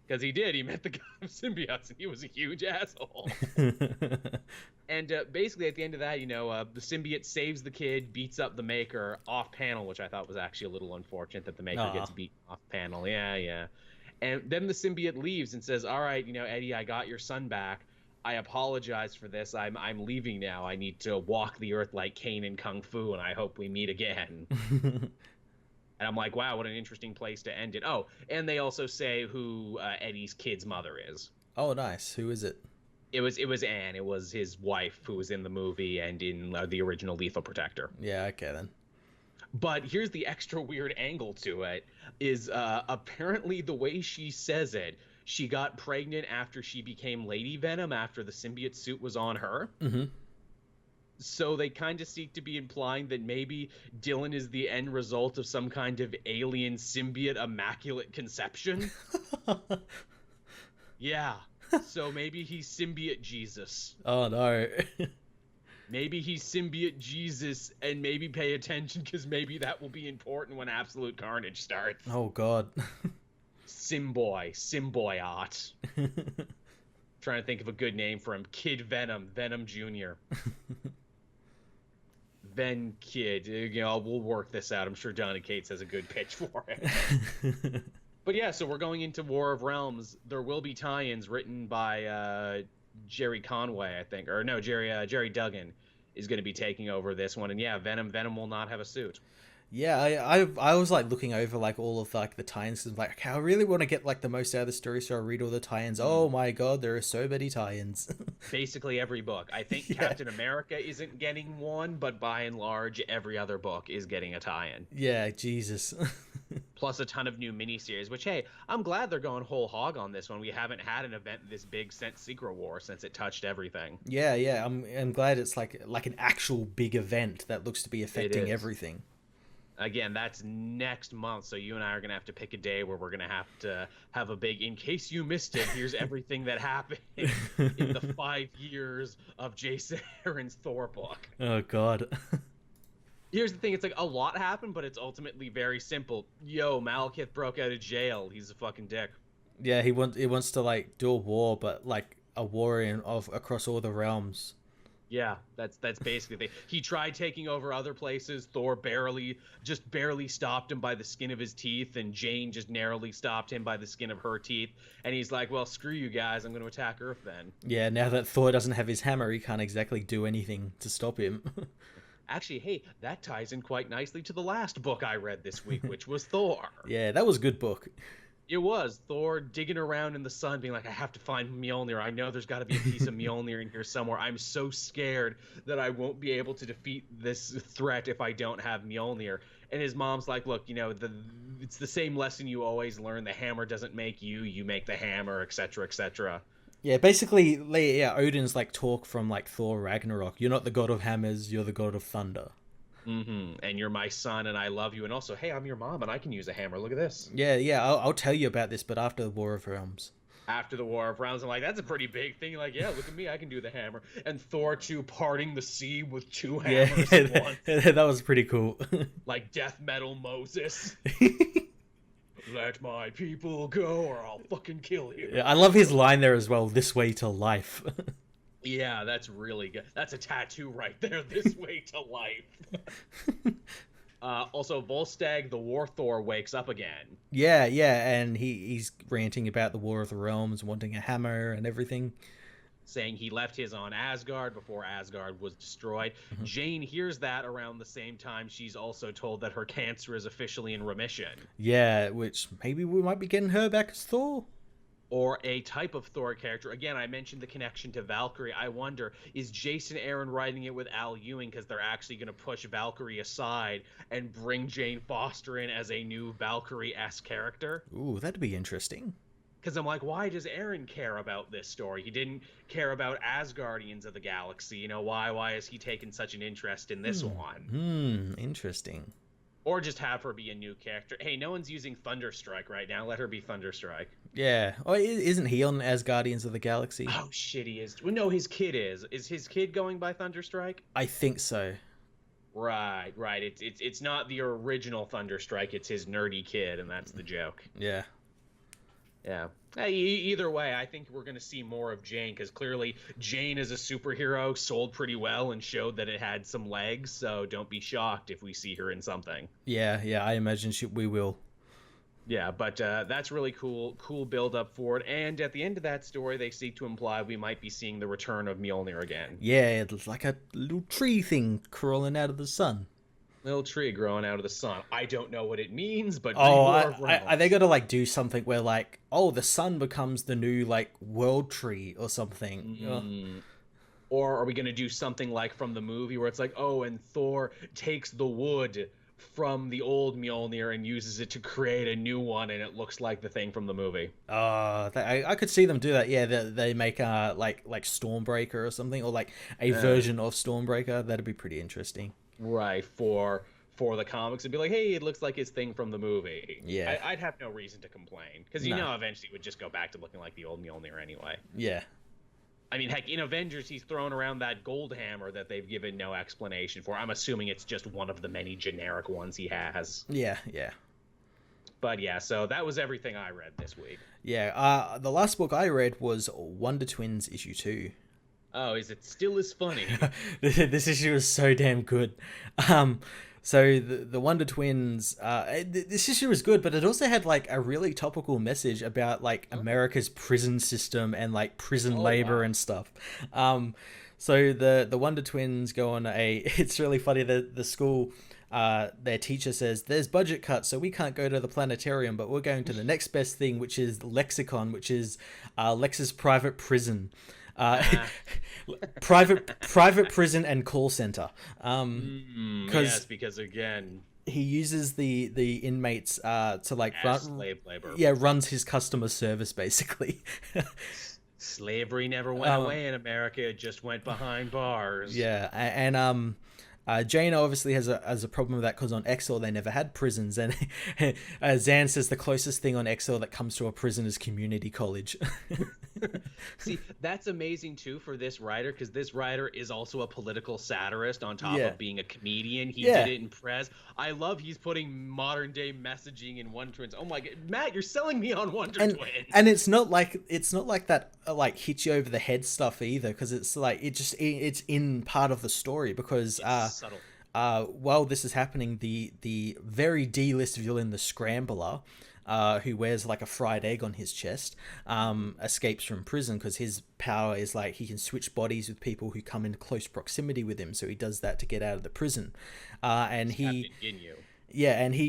Because he did. He met the god of symbiotes, and he was a huge asshole. And basically, at the end of that, the symbiote saves the kid, beats up the Maker off panel, which I thought was actually a little unfortunate that the Maker gets beaten off panel. Yeah. And then the symbiote leaves and says, "All right, Eddie, I got your son back. I apologize for this. I'm leaving now. I need to walk the earth like Kane in Kung Fu, and I hope we meet again." And I'm like, wow, what an interesting place to end it. Oh, and they also say who Eddie's kid's mother is. Oh, nice. Who is it? It was Anne. It was his wife who was in the movie and in the original Lethal Protector. Yeah, okay then. But here's the extra weird angle to it, is apparently the way she says it, she got pregnant after she became Lady Venom, after the symbiote suit was on her. Mm-hmm. So they kind of seek to be implying that maybe Dylan is the end result of some kind of alien symbiote immaculate conception. Yeah. So maybe he's symbiote Jesus. Oh, no. Maybe he's symbiote Jesus, and maybe pay attention, because maybe that will be important when Absolute Carnage starts. Oh, God. Symbiote. Trying to think of a good name for him. Kid Venom. Venom Jr. Ven Kid. We'll work this out. I'm sure Donny Cates has a good pitch for it. But yeah, so we're going into War of Realms. There will be tie-ins written by Jerry Conway, I think. Or no, Jerry Duggan is going to be taking over this one. And yeah, Venom will not have a suit. Yeah, I was like looking over like all of like the tie-ins, and like, I really want to get like the most out of the story, so I read all the tie-ins. Oh my god, there are so many tie-ins. Basically every book. I think Captain America isn't getting one, but by and large every other book is getting a tie-in. Yeah, Jesus. Plus a ton of new miniseries, which, hey, I'm glad they're going whole hog on this one. We haven't had an event this big since Secret War, since it touched everything. Yeah, I'm glad it's like an actual big event that looks to be affecting everything. Again, that's next month, so you and I are going to have to pick a day where we're going to have a big, in case you missed it, here's everything that happened in the 5 years of Jason Aaron's Thor book. Oh, God. Here's the thing, it's like a lot happened, but it's ultimately very simple. Yo, Malekith broke out of jail. He's a fucking dick. Yeah, he wants to like do a war, but like a war across all the realms. Yeah, that's basically the thing. He tried taking over other places. Thor barely stopped him by the skin of his teeth, and Jane just narrowly stopped him by the skin of her teeth. And he's like, well, screw you guys, I'm going to attack Earth then. Yeah, now that Thor doesn't have his hammer, he can't exactly do anything to stop him. Actually, hey, that ties in quite nicely to the last book I read this week, which was Thor. Yeah, that was a good book. It was. Thor digging around in the sun, being like, I have to find Mjolnir. I know there's got to be a piece of Mjolnir in here somewhere. I'm so scared that I won't be able to defeat this threat if I don't have Mjolnir. And his mom's like, look, it's the same lesson you always learn. The hammer doesn't make you. You make the hammer, etc., etc. Yeah, basically, Odin's like talk from like Thor Ragnarok. You're not the god of hammers, you're the god of thunder. Mm-hmm. And you're my son, and I love you. And also, hey, I'm your mom, and I can use a hammer. Look at this. Yeah, I'll tell you about this, but after the War of Realms. After the War of Realms, I'm like, that's a pretty big thing. Like, yeah, look at me, I can do the hammer. And Thor 2 parting the sea with 2 hammers at once. That was pretty cool. Like death metal Moses. Let my people go, or I'll fucking kill you. Yeah, I love his line there as well. This way to life. Yeah, that's really good. That's a tattoo right there. This way to life. Also, Volstagg, the War Thor, wakes up again. Yeah, and he's ranting about the War of the Realms, wanting a hammer and everything. Saying he left his on Asgard before Asgard was destroyed. Mm-hmm. Jane hears that around the same time. She's also told that her cancer is officially in remission. Yeah, which maybe we might be getting her back as Thor? Or a type of Thor character. Again, I mentioned the connection to Valkyrie. I wonder, is Jason Aaron writing it with Al Ewing because they're actually going to push Valkyrie aside and bring Jane Foster in as a new Valkyrie-esque character? Ooh, that'd be interesting. Because I'm like, why does Aaron care about this story? He didn't care about Asgardians of the Galaxy. Why is he taking such an interest in this one? Interesting. Or just have her be a new character. Hey, no one's using Thunderstrike right now. Let her be Thunderstrike. Yeah. Oh, isn't he on Asgardians of the Galaxy? Oh, shit, he is. Well, no, his kid is. Is his kid going by Thunderstrike? I think so. Right. It's not the original Thunderstrike. It's his nerdy kid, and that's the joke. Yeah. Yeah. Either way, I think we're going to see more of Jane, because clearly Jane as a superhero sold pretty well and showed that it had some legs. So don't be shocked if we see her in something. Yeah, I imagine we will. Yeah, but that's really cool. Cool build up for it. And at the end of that story, they seek to imply we might be seeing the return of Mjolnir again. Yeah, it's like a little tree thing crawling out of the sun. Little tree growing out of the sun. I don't know what it means, but are they gonna like do something where like, oh, the sun becomes the new like world tree or something? Mm. Or are we gonna do something like from the movie where it's like, oh, and Thor takes the wood from the old Mjolnir and uses it to create a new one, and it looks like the thing from the movie. I could see them do that. Yeah, they make like Stormbreaker or something, or like a version of Stormbreaker. That'd be pretty interesting. Right, for the comics, and be like, hey, it looks like his thing from the movie. Yeah, I'd have no reason to complain, because you know eventually it would just go back to looking like the old Mjolnir anyway. Yeah. I mean, heck, in Avengers, he's thrown around that gold hammer that they've given no explanation for. I'm assuming it's just one of the many generic ones he has. Yeah. But yeah, so that was everything I read this week. Yeah, the last book I read was Wonder Twins issue 2. Oh, is it still as funny? This issue is so damn good. So the Wonder Twins, this issue was good, but it also had like a really topical message about like America's prison system and like prison labor and stuff. So the Wonder Twins go on it's really funny that the school, their teacher says there's budget cuts, so we can't go to the planetarium, but we're going to the next best thing, which is Lexicon, which is Lex's private prison. Private prison and call center. Yes, because again, he uses the inmates to like run slave labor. Yeah, runs his customer service basically. Slavery never went away in America; it just went behind bars. Yeah, and Jaina obviously has a problem with that because on Exor they never had prisons, and Zan says the closest thing on Exor that comes to a prison is community college. See, that's amazing too for this writer, because this writer is also a political satirist on top of being a comedian. He did it in Prez. I love he's putting modern day messaging in Wonder Twins. Oh my god, Matt, you're selling me on Wonder Twins. And it's not like that like hit you over the head stuff either, because it's like it's in part of the story, because subtle. While this is happening, the very D-list villain, the Scrambler, who wears like a fried egg on his chest, escapes from prison because his power is like he can switch bodies with people who come into close proximity with him. So he does that to get out of the prison. And he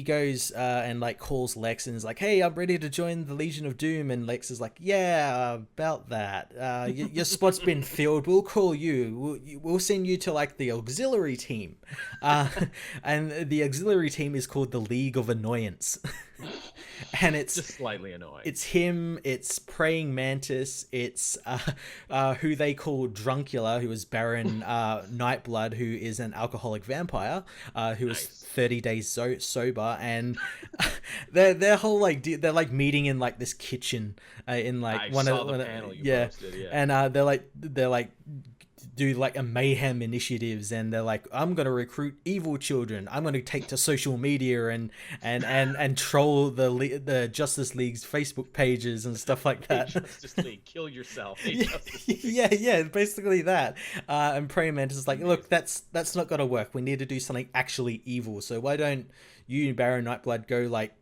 goes and like calls Lex and is like, hey, I'm ready to join the Legion of Doom. And Lex is like, yeah, about that. Your spot's been filled. We'll call you. We'll send you to like the auxiliary team. And the auxiliary team is called the League of Annoyance. And it's just slightly annoying. It's him, it's Praying Mantis, it's who they call Druncula, who is Baron Nightblood, who is an alcoholic vampire, who is 30 days sober, and their whole like they're like meeting in like this kitchen in like posted, and they're like do like a mayhem initiatives, and they're like, I'm gonna recruit evil children, I'm gonna take to social media and troll the Justice League's Facebook pages and stuff like that. Hey, Justice League, kill yourself. Hey, Justice League. yeah, basically that. And Praying Mantis is like, look, that's not gonna work, we need to do something actually evil, so why don't you, Baron Nightblood, go like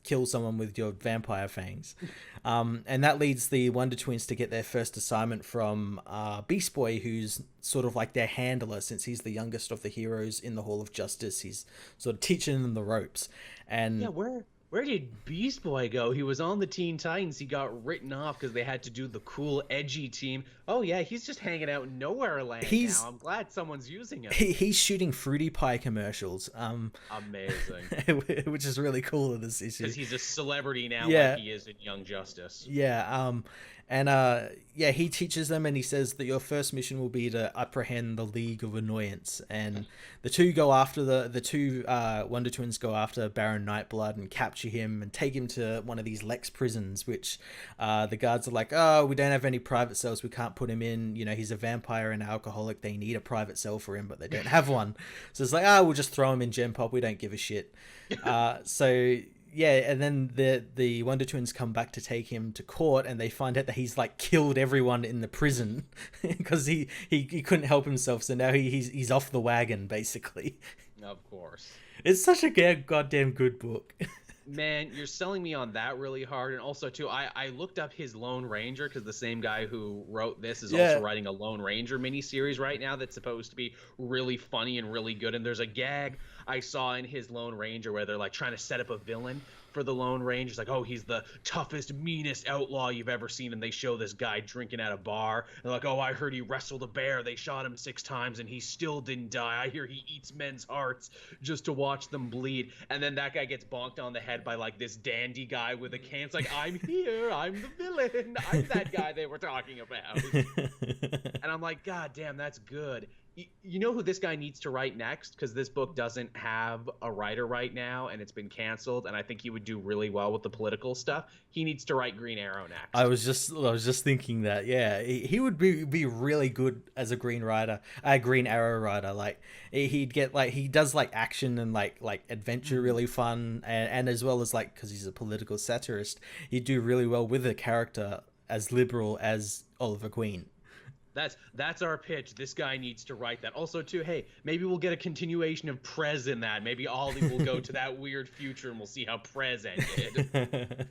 kill someone with your vampire fangs. And that leads the Wonder Twins to get their first assignment from Beast Boy, who's sort of like their handler, since he's the youngest of the heroes in the Hall of Justice. He's sort of teaching them the ropes. And yeah, where did Beast Boy go? He was on the Teen Titans. He got written off because they had to do the cool, edgy team. Oh yeah, he's just hanging out in Nowhere Land now. I'm glad someone's using him. He's shooting Fruity Pie commercials. Amazing. Which is really cool in this issue. Because he's a celebrity now, like he is in Young Justice. Yeah. He teaches them, and he says that your first mission will be to apprehend the League of Annoyance. And the two go after the two Wonder Twins go after Baron Nightblood and capture him and take him to one of these Lex prisons, which the guards are like, oh, we don't have any private cells, we can't put him in. You know, he's a vampire and alcoholic. They need a private cell for him, but they don't have one. So it's like, we'll just throw him in Gen Pop. We don't give a shit. So and then the Wonder Twins come back to take him to court, and they find out that he's like killed everyone in the prison because he couldn't help himself. So now he's off the wagon basically. Of course. It's such a goddamn good book. Man, you're selling me on that really hard. And also, too, I looked up his Lone Ranger because the same guy who wrote this is also writing a Lone Ranger miniseries right now that's supposed to be really funny and really good. And there's a gag I saw in his Lone Ranger where they're like trying to set up a villain for the Lone Ranger. It's like, oh, he's the toughest, meanest outlaw you've ever seen. And they show this guy drinking at a bar. And they're like, oh, I heard he wrestled a bear. They shot him 6 times and he still didn't die. I hear he eats men's hearts just to watch them bleed. And then that guy gets bonked on the head by like this dandy guy with a cane. It's like, I'm here. I'm the villain. I'm that guy they were talking about. And I'm like, God damn, that's good. You know who this guy needs to write next? Because this book doesn't have a writer right now, and it's been canceled. And I think he would do really well with the political stuff. He needs to write Green Arrow next. I was just thinking that. Yeah, he would be really good as a Green Arrow writer. Like he'd get like he does like action and like adventure really fun, and as well as like because he's a political satirist, he'd do really well with a character as liberal as Oliver Queen. That's our pitch. This guy needs to write that. Also, too, hey, maybe we'll get a continuation of Prez in that. Maybe Ollie will go to that weird future and we'll see how Prez ended.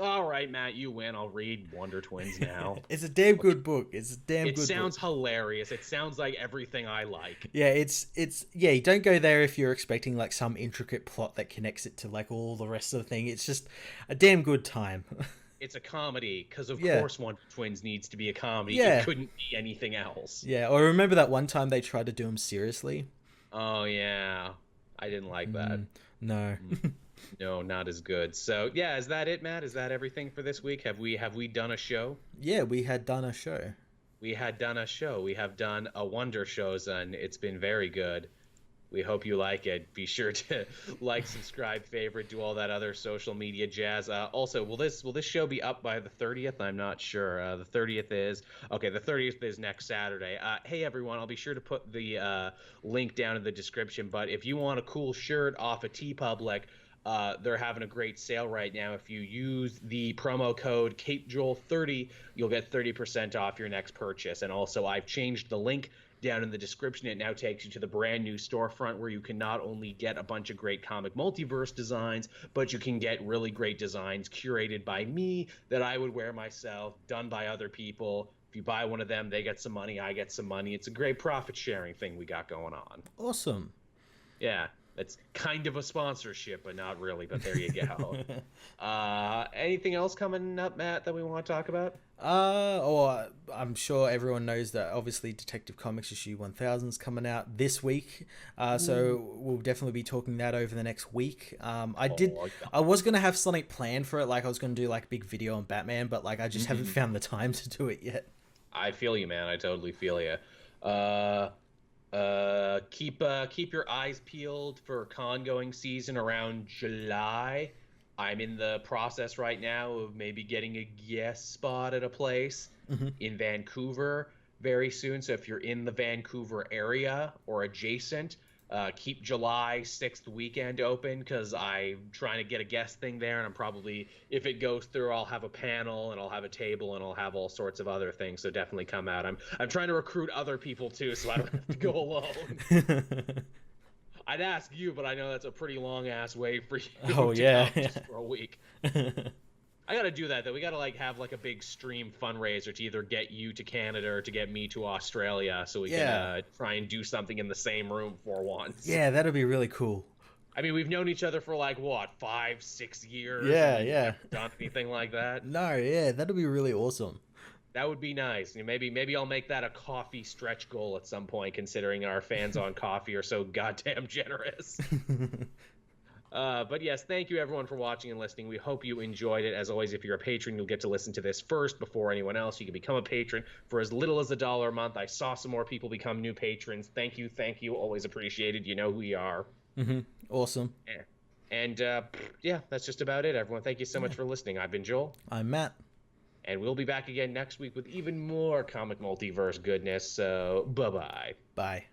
All right, Matt, you win. I'll read Wonder Twins now. It's a damn good book. It sounds hilarious. It sounds like everything I like. Yeah, it's you don't go there if you're expecting like some intricate plot that connects it to like all the rest of the thing. It's just a damn good time. It's a comedy because, of course, Wonder Twins needs to be a comedy. Yeah. It couldn't be anything else. Yeah, or remember that one time they tried to do him seriously? Oh, yeah. I didn't like that. No. No, not as good. So, yeah, is that it, Matt? Is that everything for this week? Have we done a show? Yeah, we had done a show. We have done a Wonder Shows, and it's been very good. We hope you like it. Be sure to like, subscribe, favorite, do all that other social media jazz. Also, will this show be up by the 30th? I'm not sure. The 30th is next Saturday. Hey, everyone, I'll be sure to put the link down in the description. But if you want a cool shirt off of TeePublic, they're having a great sale right now. If you use the promo code CapeJoel30, you'll get 30% off your next purchase. And also, I've changed the link down in the description. It now takes you to the brand new storefront where you can not only get a bunch of great comic multiverse designs, but you can get really great designs curated by me that I would wear myself, done by other people. If you buy one of them, they get some money, I get some money. It's a great profit sharing thing we got going on. Awesome. Yeah. That's kind of a sponsorship, but not really. But there you go. Anything else coming up, Matt, that we want to talk about? I'm sure everyone knows that obviously Detective Comics issue 1000 is coming out this week. So we'll definitely be talking that over the next week. I was going to have something planned for it. Like I was going to do like a big video on Batman, but like I just haven't found the time to do it yet. I feel you, man. I totally feel you. Keep your eyes peeled for con-going season around July. I'm in the process right now of maybe getting a guest spot at a place in Vancouver very soon. So if you're in the Vancouver area or adjacent, keep July 6th weekend open because I'm trying to get a guest thing there, and I'm probably, if it goes through, I'll have a panel and I'll have a table and I'll have all sorts of other things. So definitely come out. I'm trying to recruit other people too, so I don't have to go alone. I'd ask you, but I know that's a pretty long ass way for you to come just for a week. I gotta do that though. We gotta like have like a big stream fundraiser to either get you to Canada or to get me to Australia, so we can try and do something in the same room for once. Yeah, that'd be really cool. I mean, we've known each other for like what, 5-6 years? Yeah. Never done anything like that? No, yeah, that'd be really awesome. That would be nice. Maybe I'll make that a coffee stretch goal at some point, considering our fans on coffee are so goddamn generous. But yes, thank you everyone for watching and listening. We hope you enjoyed it. As always, if you're a patron, you'll get to listen to this first before anyone else. You can become a patron for as little as $1 a month. I saw some more people become new patrons. Thank you. Always appreciated. You know who we are. Awesome. Yeah. And that's just about it, everyone. Thank you so much for listening. I've been Joel. I'm Matt. And we'll be back again next week with even more comic multiverse goodness. So, bye-bye. Bye.